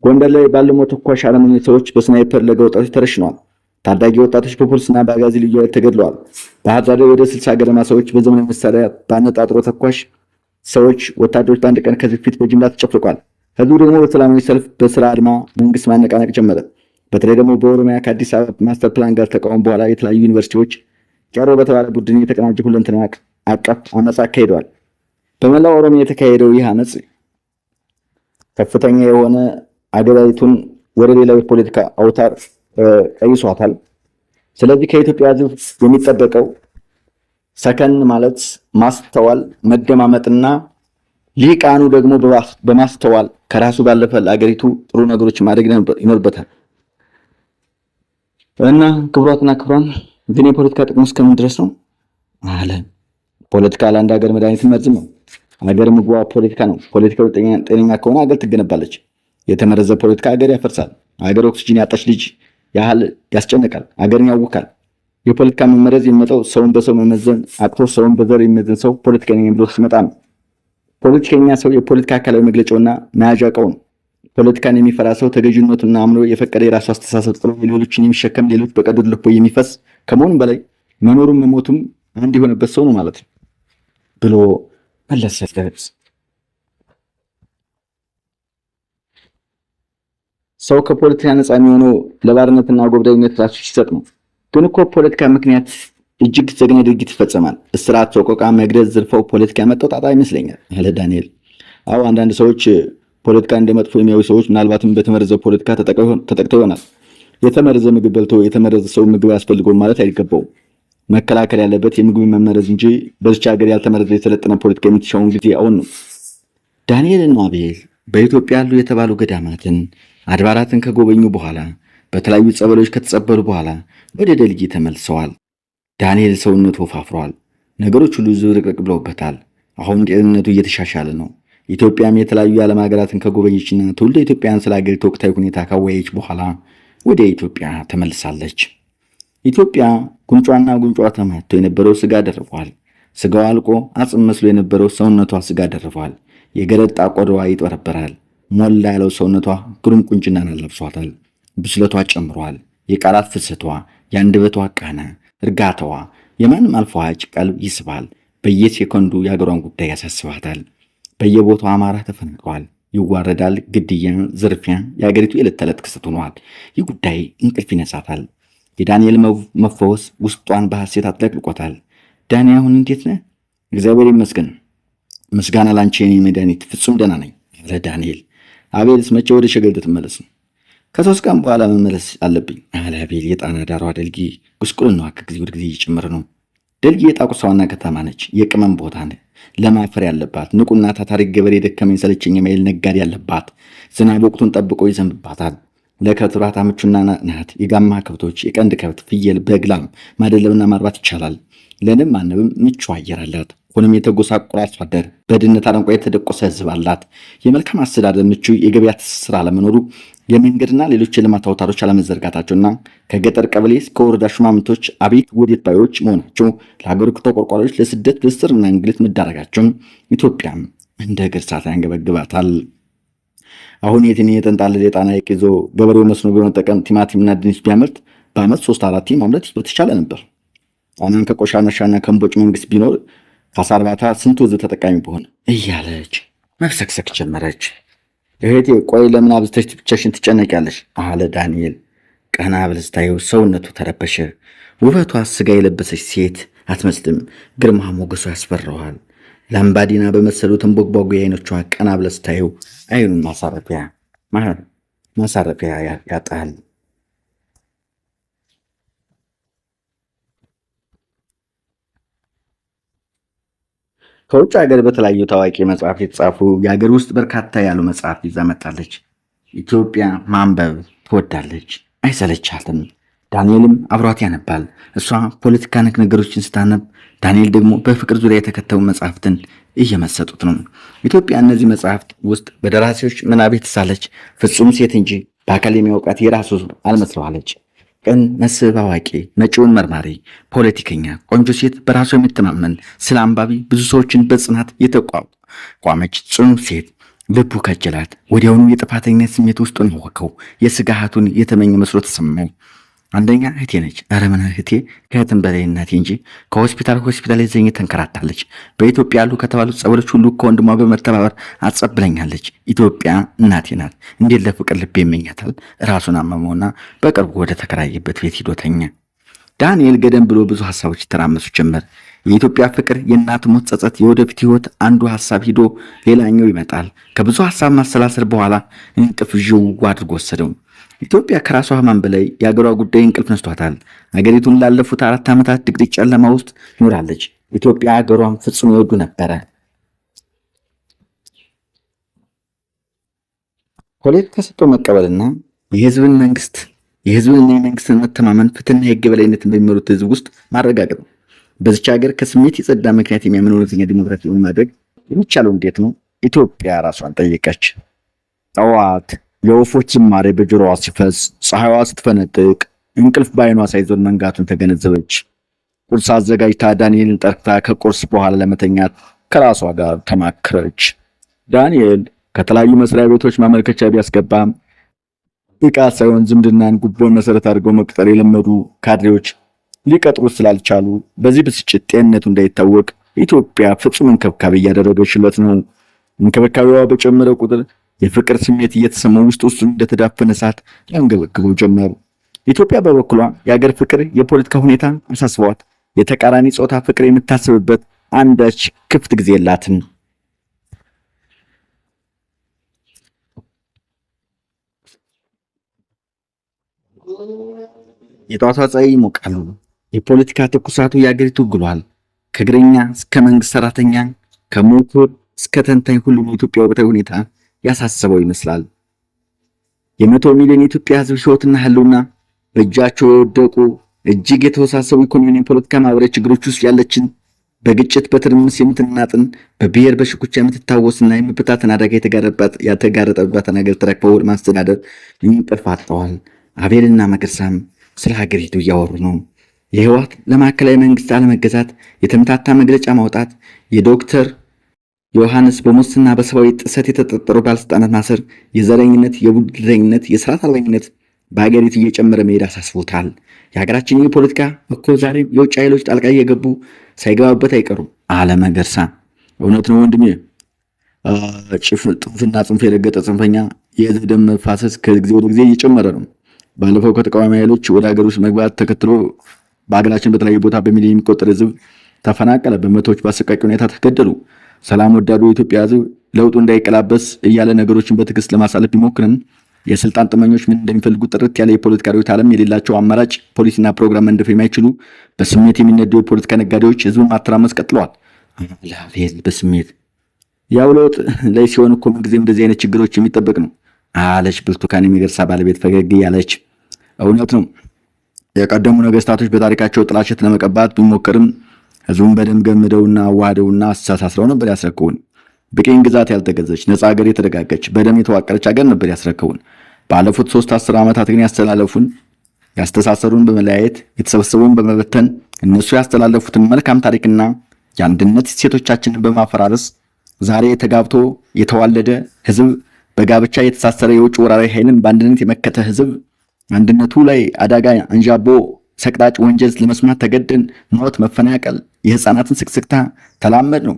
ጎንደር ላይ ባለሞ ተኳሽ አረመኔ ሰዎች በስናይፐር ለጋ ወጣቶች ተረሽነዋል። ታዳጊ ወጣቶች በፖሊስና በአጋዚ ልዩ ኃይል ተገድለዋል። ባህር ዳር ወደ 60 ገደማ ሰዎች በዘመናዊ መሳሪያ ባነጣጥሮ ተኳሽ ሰዎች ወታደሮች በአንድ ቀን ከዚህ ፊት በጅምላ ተጨፍልቋል። ህዝቡ ደግሞ በሰላማዊ ሰልፍ በስራ አድማ መንግስት ማነቃነቅ ጀመረ። በተለይ ደግሞ በኦሮሚያ ከአዲስ አበባ ማስተር ፕላን ጋር ተቃውሞ በኋላ የተለያዩ ዩኒቨርሲቲዎች ቄሮ በተባለ ቡድን የተቀናጀ ሁለንተና አቀፍ አመፅ አካሂደዋል። በመላው ኦሮሚያ የተካሄደው ይህ አመፅ ከፍተኛ የሆነ አገሪቱን ወደ ሌላው የፖለቲካ አውታር ቀይሷታል። ስለዚህ ከኢትዮጵያ ህዝብ የሚጠበቀው ሰከን ማለት ማስተዋል፣ መደማመጥና ሊቃኑ ደግሞ በማስተዋል ከራሱ ባለፈ ለአገሪቱ ጥሩ ነገሮች ማድረግ ይኖርበታል። እና ክቡራትና ክቡራን ግን የፖለቲካ ጥቅሙ እስከምን ድረስ ነው አለ። ፖለቲካ ለአንድ ሀገር መድኃኒት መርዝ ነው። ሀገር ምግቧ ፖለቲካ ነው። ፖለቲካው ጤነኛ ከሆነ ሀገር ትገነባለች። የተመረዘ ፖለቲካ ሀገር ያፈርሳል። ሀገር ኦክሲጅን ያጣች ልጅ ያህል ያስጨንቃል፣ ሀገርን ያውካል። የፖለቲካ መመረዝ የሚመጣው ሰውን በሰው መመዘን አቅቶ ሰውን በዘር የሚመዘን ሰው ፖለቲከኛ ብሎ ሲመጣ ነው። ፖለቲከኛ ሰው የፖለቲካ አካላዊ መግለጫውና መያዣ እቃው ነው። ፖለቲካን የሚፈራ ሰው ተገዥነቱና አምኖ የፈቀደ የራሱ አስተሳሰብ ጥሎ ሌሎችን የሚሸከም ሌሎች በቀዱት ልቦ የሚፈስ ከመሆኑም በላይ መኖሩም መሞቱም አንድ የሆነበት ሰው ነው ማለት ነው ብሎ መለሰ። ሰው ከፖለቲካ ነፃ የሚሆነው ለባርነትና ጎብዳዊነት ራሱ ሲሰጥ ነው። ግን እኮ ፖለቲካ ምክንያት እጅግ ዘግናኝ ድርጊት ይፈጸማል። እስራት፣ ሰቆቃ፣ መግደል፣ ዝርፈው ፖለቲካ ያመጣው ጣጣ ይመስለኛል አለ ዳንኤል። አዎ አንዳንድ ሰዎች ፖለቲካ እንደመጥፎ የሚያዩ ሰዎች ምናልባትም በተመረዘ ፖለቲካ ተጠቅተው ይሆናል። የተመረዘ ምግብ በልቶ የተመረዘ ሰው ምግብ አያስፈልገውም ማለት አይገባውም። መከላከል ያለበት የምግብ መመረዝ እንጂ በዚች ሀገር ያልተመረዘ የሰለጠነ ፖለቲካ የምትሻውን ጊዜ አሁን ነው። ዳንኤልና አቤል በኢትዮጵያ ያሉ የተባሉ ገዳማትን አድባራትን ከጎበኙ በኋላ በተለያዩ ጸበሎች ከተጸበሉ በኋላ ወደ ደልጊ ተመልሰዋል። ዳንኤል ሰውነቱ ወፋፍሯል። ነገሮች ሁሉ ዝብርቅርቅ ብለውበታል። አሁን ጤንነቱ እየተሻሻለ ነው። ኢትዮጵያም የተለያዩ የዓለም ሀገራትን ከጎበኘችና ትውልደ ኢትዮጵያን ስለ ሀገሪቱ ወቅታዊ ሁኔታ ካወያየች በኋላ ወደ ኢትዮጵያ ተመልሳለች። ኢትዮጵያ ጉንጯና ጉንጯ ተመቶ የነበረው ስጋ ደርቋል። ስጋው አልቆ አጽም መስሎ የነበረው ሰውነቷ ስጋ ደርፏል። የገረጣ ቆዳዋ ይጠረበራል። ሞላ ያለው ሰውነቷ ግሩም ቁንጅናን አለብሷታል። ብስለቷ ጨምሯል። የቃላት ፍሰቷ፣ የአንደበቷ ቃና፣ እርጋታዋ የማንም አልፎሃጅ ቀልብ ይስባል። በየሴኮንዱ የአገሯን ጉዳይ ያሳስባታል። በየቦታው አማራ ተፈናቅሏል። ይዋረዳል። ግድያ፣ ዝርፊያ የአገሪቱ የዕለት ተዕለት ክስተት ሆኗል። ይህ ጉዳይ እንቅልፍ ይነሳታል። የዳንኤል መፈወስ ውስጧን በሐሴት አጥለቅልቆታል። ዳኒ አሁን እንዴት ነህ? እግዚአብሔር ይመስገን። ምስጋና ላንቺ የኔ መድኃኒት፣ ፍጹም ደህና ነኝ አለ ዳንኤል። አቤልስ መቼ ወደ ሸገር ልትመለስ ነው? ከ3 ቀን በኋላ መመለስ አለብኝ አለ አቤል። የጣና ዳሯ ደልጊ ጉስቁልናዋ ከጊዜ ወደ ጊዜ እየጨመረ ነው። ደልጊ የጣቁሳ ዋና ከተማ ነች። የቅመም ቦታ ነ ለማፈር ያለባት ንቁና ታታሪ ገበሬ ደከመኝ ሰለቸኝ የማይል ነጋዴ ያለባት። ዝናብ ወቅቱን ጠብቆ ይዘንብባታል። ለከብት እርባታ ምቹና ናት። የጋማ ከብቶች፣ የቀንድ ከብት፣ ፍየል፣ በግ፣ ላም ማደለብና ማርባት ይቻላል። ለንም ማነብም ምቹ አየር አላት። ሆኖም የተጎሳቆለ አርሶ አደር በድህነት አረንቋ የተደቆሰ ሕዝብ አላት። የመልካም አስተዳደር ምቹ የገበያ ትስስር አለመኖሩ፣ የመንገድና ሌሎች የልማት አውታሮች አለመዘርጋታቸውና ከገጠር ቀበሌ እስከ ወረዳ ሹማምንቶች አቤት ወዴት ባዮች መሆናቸው ለሀገሩ ተቆርቋሪዎች ለስደት ለእስርና እንግልት መዳረጋቸውን ኢትዮጵያም እንደ እግር እሳት ያንገበግባታል። አሁን የትን የተንጣለለ የጣና ሐይቅ ይዞ ገበሬው መስኖ በመጠቀም ቲማቲምና ድንች ቢያመርት በዓመት 3-4 ማምረት በተቻለ ነበር። ጣናን ከቆሻሻና ከእምቦጭ መንግስት ቢኖር ከአሳ እርባታ ስንት ወዝ ተጠቃሚ በሆነ እያለች መፍሰክሰክ ጀመረች። እህቴ ቆይ ለምን አብዝተሽ ብቻሽን ትጨነቂያለሽ? አለ ዳንኤል። ቀና ብለሽ ስታየው ሰውነቱ ተረበሸ። ውበቷ ስጋ የለበሰች ሴት አትመስልም። ግርማ ሞገሷ ያስፈራዋል። ላምባዲና በመሰሉ ተንቦግቧጉ አይኖቿ ቀና ብለሽ ስታየው አይኑን ማሳረፊያ ያጣል። ከውጭ ሀገር በተለያዩ ታዋቂ መጽሐፍ የተጻፉ የሀገር ውስጥ በርካታ ያሉ መጽሐፍ ይዛ መጣለች። ኢትዮጵያ ማንበብ ትወዳለች፣ አይሰለቻትም። ዳንኤልም አብሯት ያነባል። እሷ ፖለቲካ ነክ ነገሮችን ስታነብ፣ ዳንኤል ደግሞ በፍቅር ዙሪያ የተከተቡ መጽሐፍትን እየመሰጡት ነው። ኢትዮጵያ እነዚህ መጽሐፍት ውስጥ በደራሲዎች ምናብ የተሳለች ፍጹም ሴት እንጂ በአካል የሚያውቃት የራሱ አልመስለዋለች። ቅን፣ መስህብ፣ አዋቂ፣ መጪውን መርማሪ፣ ፖለቲከኛ፣ ቆንጆ ሴት፣ በራሱ የምትማመን ስለ አንባቢ ብዙ ሰዎችን በጽናት የተቋቋመች ጽኑ ሴት። ልቡ ከጀላት። ወዲያውኑ የጥፋተኝነት ስሜት ውስጡን ያወከው። የስጋ እህቱን የተመኘ መስሎ ተሰማው። አንደኛ እህቴ ነች። ኧረ ምን እህቴ፣ ከእህትም በላይ እናቴ እንጂ። ከሆስፒታል የዘኝ ተንከራታለች። በኢትዮጵያ ያሉ ከተባሉት ጸበሎች ሁሉ ከወንድሟ በመተባበር አጸብለኛለች። ኢትዮጵያ እናቴ ናት። እንዴት ለፍቅር ልብ ይመኛታል። ራሱን አመመውና በቅርቡ ወደ ተከራየበት ቤት ሂዶ ተኛ። ዳንኤል ገደም ብሎ ብዙ ሀሳቦች ተራመሱ ጀመር። የኢትዮጵያ ፍቅር፣ የእናት ሞት ጸጸት፣ የወደፊት ህይወት አንዱ ሀሳብ ሂዶ ሌላኛው ይመጣል። ከብዙ ሀሳብ ማሰላሰል በኋላ እንቅልፍ ዥው አድርጎ ወሰደው። ኢትዮጵያ ከራሷ ህማም በላይ የአገሯ ጉዳይ እንቅልፍ ነስቷታል። አገሪቱን ላለፉት 4 ዓመታት ድቅድቅ ጨለማ ውስጥ ኖራለች። ኢትዮጵያ አገሯን ፍጹም ይወዱ ነበረ። ፖለቲካ ሰጥቶ መቀበልና የህዝብና የመንግስትን መተማመን፣ ፍትህና የህግ የበላይነትን በሚመሩት ህዝብ ውስጥ ማረጋገጥ ነው። በዚች ሀገር ከስሜት የጸዳ ምክንያት የሚያምን እውነተኛ ዲሞክራሲ ማድረግ የሚቻለው እንዴት ነው? ኢትዮጵያ ራሷን ጠየቀች። ጠዋት የወፎች ዝማሬ በጆሮዋ ሲፈስ፣ ፀሐይዋ ስትፈነጥቅ፣ እንቅልፍ በዓይኗ ሳይዞር መንጋቱን ተገነዘበች። ቁርስ አዘጋጅታ ዳንኤልን ጠርታ ከቁርስ በኋላ ለመተኛት ከራሷ ጋር ተማከረች። ዳንኤል ከተለያዩ መስሪያ ቤቶች ማመልከቻ ቢያስገባም ብቃት ሳይሆን ዝምድናን፣ ጉቦን መሰረት አድርገው መቅጠር የለመዱ ካድሬዎች ሊቀጥሩ ስላልቻሉ በዚህ ብስጭት ጤንነቱ እንዳይታወቅ ኢትዮጵያ ፍጹም እንክብካቤ እያደረገችለት ነው። እንክብካቤዋ በጨመረ ቁጥር የፍቅር ስሜት እየተሰማው ውስጡን እንደተዳፈነ እሳት ያንገበግበው ጀመር። ኢትዮጵያ በበኩሏ የአገር ፍቅር፣ የፖለቲካ ሁኔታ አሳስቧት የተቃራኒ ጾታ ፍቅር የምታስብበት አንዳች ክፍት ጊዜ የላትም። የጧቷ ፀሐይ ይሞቃሉ። የፖለቲካ ትኩሳቱ የአገሪቱ ግሏል። ከእግረኛ እስከ መንግስት ሰራተኛ፣ ከምሁር እስከ ተንታኝ ሁሉም የኢትዮጵያ ወቅታዊ ሁኔታ ያሳሰበው ይመስላል። የ100 ሚሊዮን የኢትዮጵያ ሕዝብ ሕይወትና ህልውና በእጃቸው የወደቁ እጅግ የተወሳሰቡ ኢኮኖሚ፣ ፖለቲካ፣ ማህበራዊ ችግሮች ውስጥ ያለችን በግጭት በትርምስ የምትናጥን በብሔር በሽኩቻ የምትታወስና የመበታተን አደጋ የተጋረጠባትን ሀገር ተረክበው ማስተዳደር እንቅልፍ አጥተዋል። አቤልና መገርሳም ስለ ሀገሪቱ እያወሩ ነው። የህወሓት ለማዕከላዊ መንግስት አለመገዛት፣ የተምታታ መግለጫ ማውጣት፣ የዶክተር ዮሐንስ በሙስና በሰብአዊ ጥሰት የተጠረጠሩ ባለስልጣናት ማሰር፣ የዘረኝነት፣ የቡድንተኝነት፣ የስርዓት አልበኝነት በሀገሪቱ እየጨመረ መሄድ አሳስቦታል። የሀገራችን የፖለቲካ እኮ ዛሬም የውጭ ኃይሎች ጣልቃ እየገቡ ሳይገባበት አይቀሩም አለ መገርሳ። እውነት ነው ወንድሜ። ጥንፍና ጽንፍ የረገጠ ጽንፈኛ የህዝብ ደም መፋሰስ ከጊዜ ወደ ጊዜ እየጨመረ ነው። ባለፈው ከተቃዋሚ ኃይሎች ወደ ሀገር ውስጥ መግባት ተከትሎ በሀገራችን በተለያዩ ቦታ በሚሊዮን የሚቆጠር ህዝብ ተፈናቀለ፣ በመቶዎች በአሰቃቂ ሁኔታ ተገደሉ። ሰላም ወዳዱ የኢትዮጵያ ህዝብ ለውጡ እንዳይቀላበስ እያለ ነገሮችን በትዕግስት ለማሳለፍ ቢሞክርም የስልጣን ጥመኞች ምን እንደሚፈልጉት ጥርት ያለ የፖለቲካ ርዕዮተ ዓለም የሌላቸው አማራጭ ፖሊሲና ፕሮግራም መንደፍ የማይችሉ በስሜት የሚነዱ የፖለቲካ ነጋዴዎች ህዝቡን ማተራመስ ቀጥለዋል። በስሜት ያው ለውጥ ላይ ሲሆን እኮ ምንጊዜም እንደዚህ አይነት ችግሮች የሚጠበቅ ነው አለች ብርቱካን የሚገርሳ ባለቤት ፈገግ ያለች። እውነት ነው። የቀደሙ ነገስታቶች በታሪካቸው ጥላሸት ለመቀባት ቢሞከርም ህዝቡን በደም ገምደውና አዋህደውና አስተሳስረው ነበር ያስረክቡን። በቅኝ ግዛት ያልተገዘች ነፃ ሀገር የተረጋገች በደም የተዋቀረች ሀገር ነበር ያስረክቡን። ባለፉት 3 ዓመታት ግን ያስተሳሰሩን በመለያየት የተሰበሰቡን በመበተን እነሱ ያስተላለፉትን መልካም ታሪክና የአንድነት እሴቶቻችንን በማፈራረስ ዛሬ ተጋብቶ የተዋለደ ህዝብ በጋብቻ የተሳሰረ የውጭ ወራሪ ኃይልን በአንድነት የመከተ ህዝብ አንድነቱ ላይ አደጋ አንዣቦ ሰቅጣጭ ወንጀል ለመስማት ተገደን ሞት፣ መፈናቀል፣ የህፃናትን ስቅስቅታ ተላመድ ነው።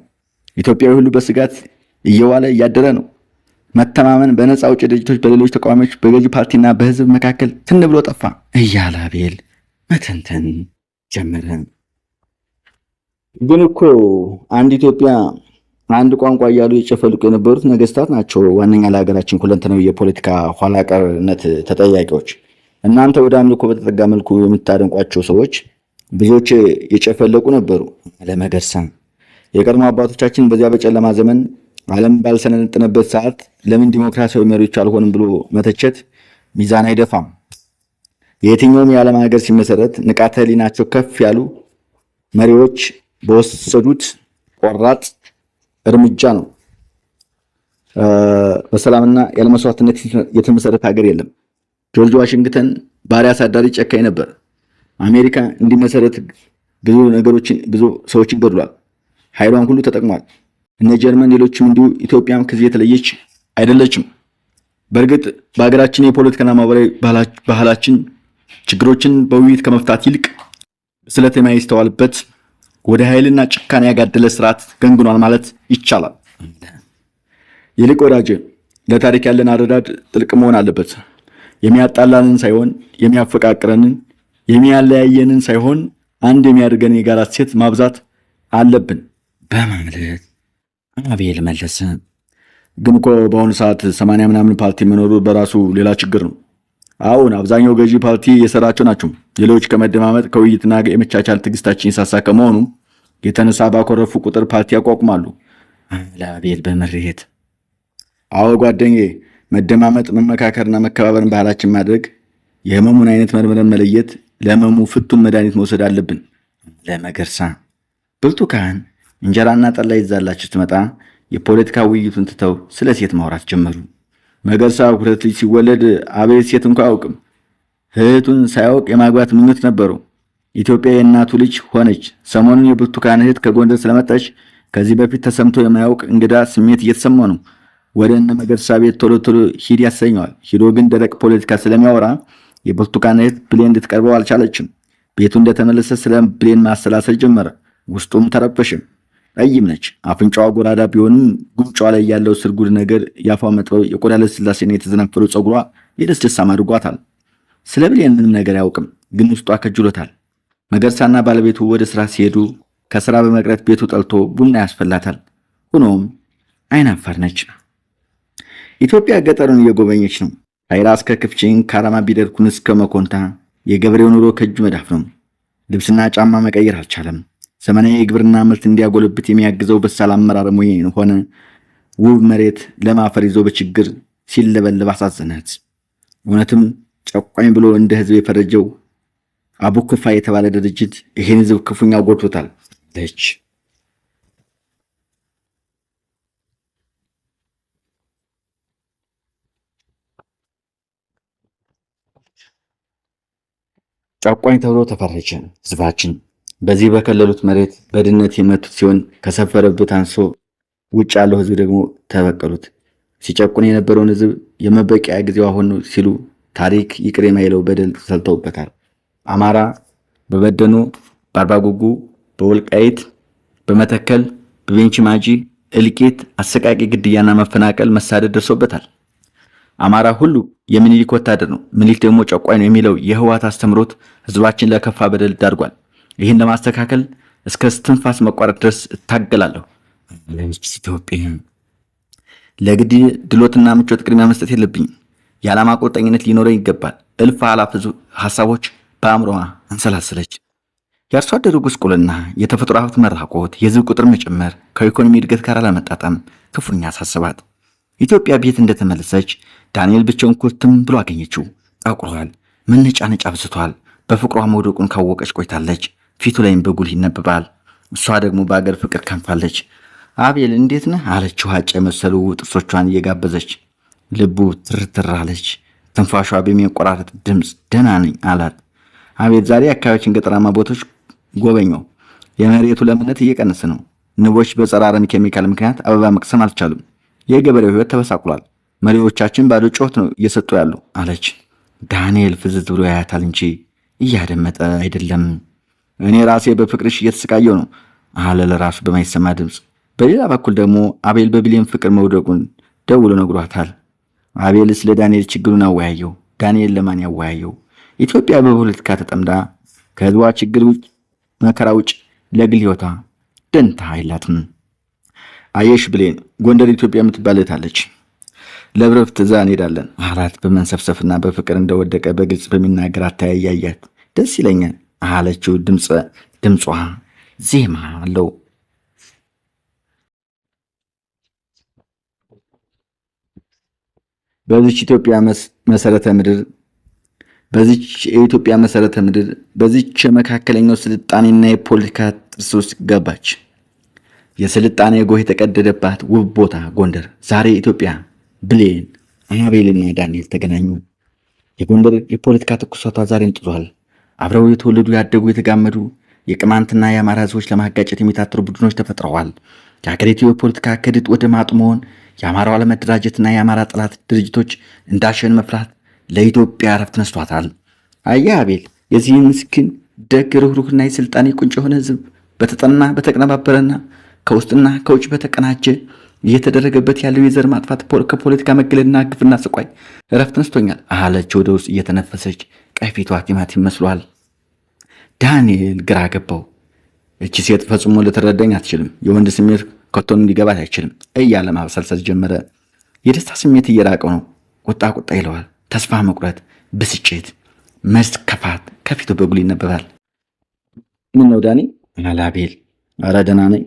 ኢትዮጵያዊ ሁሉ በስጋት እየዋለ እያደረ ነው። መተማመን በነፃ አውጪ ድርጅቶች፣ በሌሎች ተቃዋሚዎች፣ በገዢ ፓርቲና በህዝብ መካከል ትን ብሎ ጠፋ እያለ አቤል መተንተን ጀመረ። ግን እኮ አንድ ኢትዮጵያ አንድ ቋንቋ እያሉ የጨፈልቁ የነበሩት ነገስታት ናቸው ዋነኛ ለሀገራችን ሁለንተናዊ የፖለቲካ ኋላቀርነት ተጠያቂዎች። እናንተ ወደ አምልኮ በተጠጋ መልኩ የምታደንቋቸው ሰዎች ብዙዎች የጨፈለቁ ነበሩ ለመገርሳ። የቀድሞ አባቶቻችን በዚያ በጨለማ ዘመን ዓለም ባልሰለጠነበት ሰዓት ለምን ዲሞክራሲያዊ መሪዎች አልሆንም ብሎ መተቸት ሚዛን አይደፋም። የየትኛውም የዓለም ሀገር ሲመሰረት ንቃተ ህሊናቸው ከፍ ያሉ መሪዎች በወሰዱት ቆራጥ እርምጃ ነው በሰላምና ያለመስዋዕትነት የተመሰረተ ሀገር የለም። ጆርጅ ዋሽንግተን ባሪያ አሳዳሪ ጨካኝ ነበር። አሜሪካ እንዲመሰረት ብዙ ሰዎችን ገድሏል። ኃይሏን ሁሉ ተጠቅሟል። እነ ጀርመን፣ ሌሎችም እንዲሁ። ኢትዮጵያም ከዚህ የተለየች አይደለችም። በእርግጥ በሀገራችን የፖለቲካና ማህበራዊ ባህላችን ችግሮችን በውይይት ከመፍታት ይልቅ ስለት የማይስተዋልበት ወደ ኃይልና ጭካኔ ያጋደለ ስርዓት ገንግኗል ማለት ይቻላል። ይልቅ ወዳጄ ለታሪክ ያለን አረዳድ ጥልቅ መሆን አለበት። የሚያጣላንን ሳይሆን የሚያፈቃቅረንን፣ የሚያለያየንን ሳይሆን አንድ የሚያደርገን የጋራ እሴት ማብዛት አለብን በማለት አቤል መለሰ። ግን እኮ በአሁኑ ሰዓት 80 ምናምን ፓርቲ መኖሩ በራሱ ሌላ ችግር ነው። አሁን አብዛኛው ገዢ ፓርቲ የሰራቸው ናቸው። ሌሎች ከመደማመጥ ከውይይትና የመቻቻል ትዕግስታችን የሳሳ ከመሆኑ የተነሳ ባኮረፉ ቁጥር ፓርቲ ያቋቁማሉ አለ አቤል በምሬት። አዎ ጓደኛዬ፣ መደማመጥ፣ መመካከርና መከባበርን ባህላችን ማድረግ፣ የህመሙን አይነት መርምረን መለየት፣ ለህመሙ ፍቱን መድኃኒት መውሰድ አለብን ለመገርሳ። ብርቱካን እንጀራና ጠላ ይዛላችሁ ትመጣ የፖለቲካ ውይይቱን ትተው ስለ ሴት ማውራት ጀመሩ። መገርሳ ሁለት ልጅ ሲወለድ አቤል ሴት እንኳ አያውቅም። እህቱን ሳያውቅ የማግባት ምኞት ነበረው። ኢትዮጵያ የእናቱ ልጅ ሆነች። ሰሞኑን የብርቱካን እህት ከጎንደር ስለመጣች ከዚህ በፊት ተሰምቶ የማያውቅ እንግዳ ስሜት እየተሰማ ነው። ወደ እነ መገርሳ ቤት ቶሎ ቶሎ ሂድ ያሰኘዋል። ሂዶ ግን ደረቅ ፖለቲካ ስለሚያወራ የብርቱካን እህት ብሌን ልትቀርበው አልቻለችም። ቤቱ እንደተመለሰ ስለ ብሌን ማሰላሰል ጀመረ። ውስጡም ተረበሽም። ጠይም ነች። አፍንጫዋ ጎራዳ ቢሆንም ጉንጯ ላይ ያለው ስርጉድ ነገር፣ የአፏ መጥበብ፣ የቆዳ ለስላሴና የተዘነፈለው ፀጉሯ የደስደሳም አድርጓታል። ስለ ብሌን ምንም ነገር አያውቅም፣ ግን ውስጧ ከጅሎታል። መገርሳና ባለቤቱ ወደ ስራ ሲሄዱ ከስራ በመቅረት ቤቱ ጠልቶ ቡና ያስፈላታል። ሆኖም አይናፋር ነች። ኢትዮጵያ ገጠሩን እየጎበኘች ነው። አይራ እስከ ክፍችን፣ ካራማ ቢደርኩን እስከ መኮንታ የገበሬው ኑሮ ከእጁ መዳፍ ነው። ልብስና ጫማ መቀየር አልቻለም። ዘመናዊ የግብርና ምርት እንዲያጎለብት የሚያግዘው በሳል አመራር ሆነ ውብ መሬት ለም አፈር ይዞ በችግር ሲለበለብ አሳዘናት። እውነትም ጨቋኝ ብሎ እንደ ህዝብ የፈረጀው አቡክፋ የተባለ ድርጅት ይህን ህዝብ ክፉኛ ጎድቶታል ለች ጨቋኝ ተብሎ ተፈረጀ። ህዝባችን በዚህ በከለሉት መሬት በድህነት የመቱት ሲሆን ከሰፈረበት አንሶ ውጭ ያለው ህዝብ ደግሞ ተበቀሉት። ሲጨቁን የነበረውን ህዝብ የመበቂያ ጊዜው አሁን ነው ሲሉ ታሪክ ይቅር የማይለው በደል ሰልተውበታል። አማራ በበደኖ፣ በአርባጉጉ፣ በወልቃይት፣ በመተከል፣ በቤንች ማጂ እልቂት፣ አሰቃቂ ግድያና መፈናቀል፣ መሳደድ ደርሶበታል። አማራ ሁሉ የሚኒሊክ ወታደር ነው፣ ምኒልክ ደግሞ ጨቋኝ ነው የሚለው የህወሓት አስተምሮት ህዝባችን ለከፋ በደል ዳርጓል። ይህን ለማስተካከል እስከ እስትንፋስ መቋረጥ ድረስ እታገላለሁ። ኢትዮጵያ ለግድ ድሎትና ምቾት ቅድሚያ መስጠት የለብኝም። የዓላማ ቁርጠኝነት ሊኖረኝ ይገባል። እልፍ አላፍ ሀሳቦች በአእምሮዋ አንሰላስለች። የአርሶ አደሩ ጉስቁልና፣ የተፈጥሮ ሀብት መራቆት፣ የህዝብ ቁጥር መጨመር ከኢኮኖሚ እድገት ጋር አለመጣጣም ክፉኛ አሳስባት። ኢትዮጵያ ቤት እንደተመለሰች ዳንኤል ብቻውን ኩርትም ብሎ አገኘችው። ጠቁሯል፣ መነጫነጫ አብዝቷል። በፍቅሯ መውደቁን ካወቀች ቆይታለች። ፊቱ ላይም በጉልህ ይነበባል። እሷ ደግሞ በአገር ፍቅር ከንፋለች። አቤል እንዴት ነህ አለችው፣ ሀጫ የመሰሉ ጥርሶቿን እየጋበዘች። ልቡ ትርትር አለች። ትንፋሿ በሚቆራረጥ ድምፅ ደህና ነኝ አላት። አቤል ዛሬ አካባቢዎችን ገጠራማ ቦታዎች ጎበኘው። የመሬቱ ለምነት እየቀነሰ ነው። ንቦች በጸረ አረም ኬሚካል ምክንያት አበባ መቅሰም አልቻሉም። የገበሬው ህይወት ተበሳቅሏል። መሪዎቻችን ባዶ ጩኸት ነው እየሰጡ ያሉ አለች። ዳንኤል ፍዝዝ ብሎ ያያታል እንጂ እያደመጠ አይደለም። እኔ ራሴ በፍቅርሽ እየተሰቃየው ነው አለ ለራሱ በማይሰማ ድምፅ። በሌላ በኩል ደግሞ አቤል በቢሊየን ፍቅር መውደቁን ደውሎ ነግሯታል። አቤል ስለ ዳንኤል ችግሩን አወያየው። ዳንኤል ለማን ያወያየው? ኢትዮጵያ በፖለቲካ ተጠምዳ ከህዝቧ ችግር ውጭ መከራ ውጭ ለግል ህይወቷ ደንታ አይላትም። አየሽ ብሌን ጎንደር ኢትዮጵያ የምትባል አለች። ለብረፍት እዛ እንሄዳለን አላት በመንሰፍሰፍና በፍቅር እንደወደቀ በግልጽ በሚናገር አተያያያት። ደስ ይለኛል አለችው። ድምጿ ዜማ አለው። በዚች የኢትዮጵያ መሰረተ ምድር በዚች የመካከለኛው ስልጣኔና የፖለቲካ ጥርስ ውስጥ ገባች። የስልጣኔ ጎህ የተቀደደባት ውብ ቦታ ጎንደር ዛሬ ኢትዮጵያ። ብሌን አቤልና ዳንኤል ተገናኙ። የጎንደር የፖለቲካ ትኩሳቷ ዛሬም ጥዟል። አብረው የተወለዱ ያደጉ የተጋመዱ የቅማንትና የአማራ ህዝቦች ለማጋጨት የሚታተሩ ቡድኖች ተፈጥረዋል። የሀገሪቱ የፖለቲካ ክድት ወደ ማጡ መሆን፣ የአማራው አለመደራጀትና የአማራ ጠላት ድርጅቶች እንዳሸን መፍራት ለኢትዮጵያ እረፍት ነስቷታል። አየህ አቤል፣ የዚህ ምስኪን ደግ ርኅሩህና የስልጣኔ ቁንጭ የሆነ ህዝብ በተጠና በተቀነባበረና ከውስጥና ከውጭ በተቀናጀ እየተደረገበት ያለው የዘር ማጥፋት ከፖለቲካ መገለልና ግፍና ስቃይ እረፍት ነስቶኛል አለች ወደ ውስጥ እየተነፈሰች። ቀይ ፊቷ ቲማቲም መስሏል። ዳንኤል ግራ ገባው። እቺ ሴት ፈጽሞ ልትረዳኝ አትችልም፣ የወንድ ስሜት ከቶንም ሊገባት አይችልም እያለ ማብሰልሰል ጀመረ። የደስታ ስሜት እየራቀው ነው። ቁጣ ይለዋል። ተስፋ መቁረጥ፣ ብስጭት፣ መስከፋት ከፊቱ በጉል ይነበባል። ምን ነው ዳኒ አለ አቤል። ኧረ ደህና ነኝ፣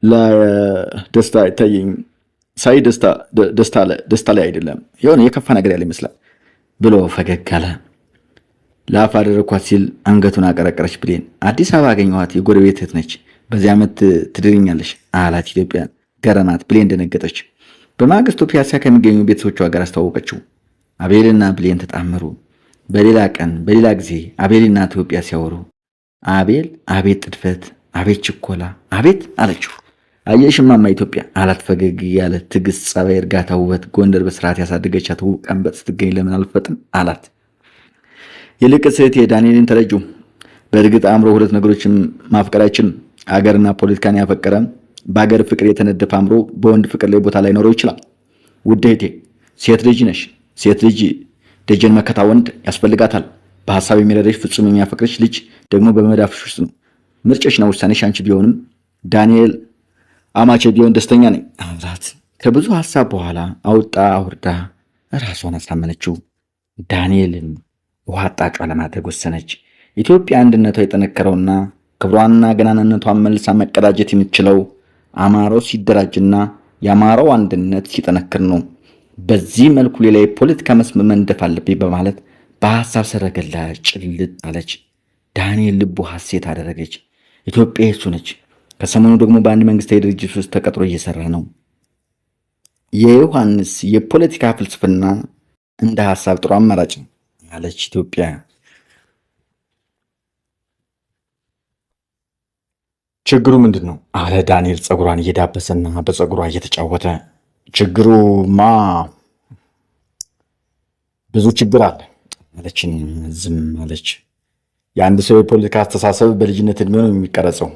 ለደስታ አይታየኝም። ሳይ ደስታ ላይ አይደለም፣ የሆነ የከፋ ነገር ያለ ይመስላል ብሎ ፈገግ አለ። ለአፍ አደረኳት ሲል አንገቱን አቀረቀረች። ብሌን አዲስ አበባ አገኘኋት፣ የጎረቤት እህት ነች። በዚህ ዓመት ትድርኛለሽ አላት። ኢትዮጵያ ገረማት። ብሌን ደነገጠች። በማግስቱ ፒያሳ ከሚገኙ ቤተሰቦቿ ጋር አስተዋወቀችው። አቤልና ብሌን ተጣመሩ። በሌላ ቀን በሌላ ጊዜ አቤልና ኢትዮጵያ ሲያወሩ አቤል አቤት ጥድፈት፣ አቤት ችኮላ፣ አቤት አለችው። አየሽ እማማ ኢትዮጵያ አላት ፈገግ ያለ። ትዕግስት፣ ጸባይ፣ እርጋታ፣ ውበት ጎንደር በስርዓት ያሳደገቻት ውብ ቀንበጥ ስትገኝ ለምን አልፈጥን አላት። ይልቅስ እህቴ ዳንኤልን ተረጁ። በእርግጥ አእምሮ ሁለት ነገሮችን ማፍቀር አይችልም። አገርና ፖለቲካን ያፈቀረ በአገር ፍቅር የተነደፈ አእምሮ በወንድ ፍቅር ላይ ቦታ ላይኖረው ይችላል። ውድ እህቴ ሴት ልጅ ነሽ። ሴት ልጅ ደጀን መከታ ወንድ ያስፈልጋታል። በሀሳብ የሚረዳሽ ፍጹም የሚያፈቅርሽ ልጅ ደግሞ በመዳፍሽ ውስጥ ነው። ምርጫሽና ውሳኔሽ አንቺ ቢሆንም ዳንኤል አማቼ ቢሆን ደስተኛ ነኝ አላት። ከብዙ ሀሳብ በኋላ አውጣ አውርዳ ራሷን አሳመነችው። ዳንኤልን ውሃ አጣጯ ለማድረግ ወሰነች። ኢትዮጵያ አንድነቷ የጠነከረውና ክብሯንና ገናንነቷን መልሳ መቀዳጀት የምትችለው አማራው ሲደራጅና የአማራው አንድነት ሲጠነክር ነው። በዚህ መልኩ ሌላ የፖለቲካ መስመር መንደፍ አለብኝ በማለት በሀሳብ ሰረገላ ጭልጥ አለች። ዳንኤል ልቡ ሐሴት አደረገች። ኢትዮጵያ የሱ ነች። ከሰሞኑ ደግሞ በአንድ መንግስታዊ ድርጅት ውስጥ ተቀጥሮ እየሰራ ነው። የዮሐንስ የፖለቲካ ፍልስፍና እንደ ሀሳብ ጥሩ አማራጭ ነው አለች ኢትዮጵያ። ችግሩ ምንድን ነው አለ ዳንኤል ፀጉሯን እየዳበሰና በፀጉሯ እየተጫወተ። ችግሩማ ብዙ ችግር አለ አለችን። ዝም አለች። የአንድ ሰው የፖለቲካ አስተሳሰብ በልጅነት ዕድሜው ነው የሚቀረጸው።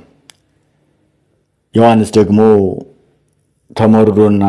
ዮሐንስ ደግሞ ተሞርዶና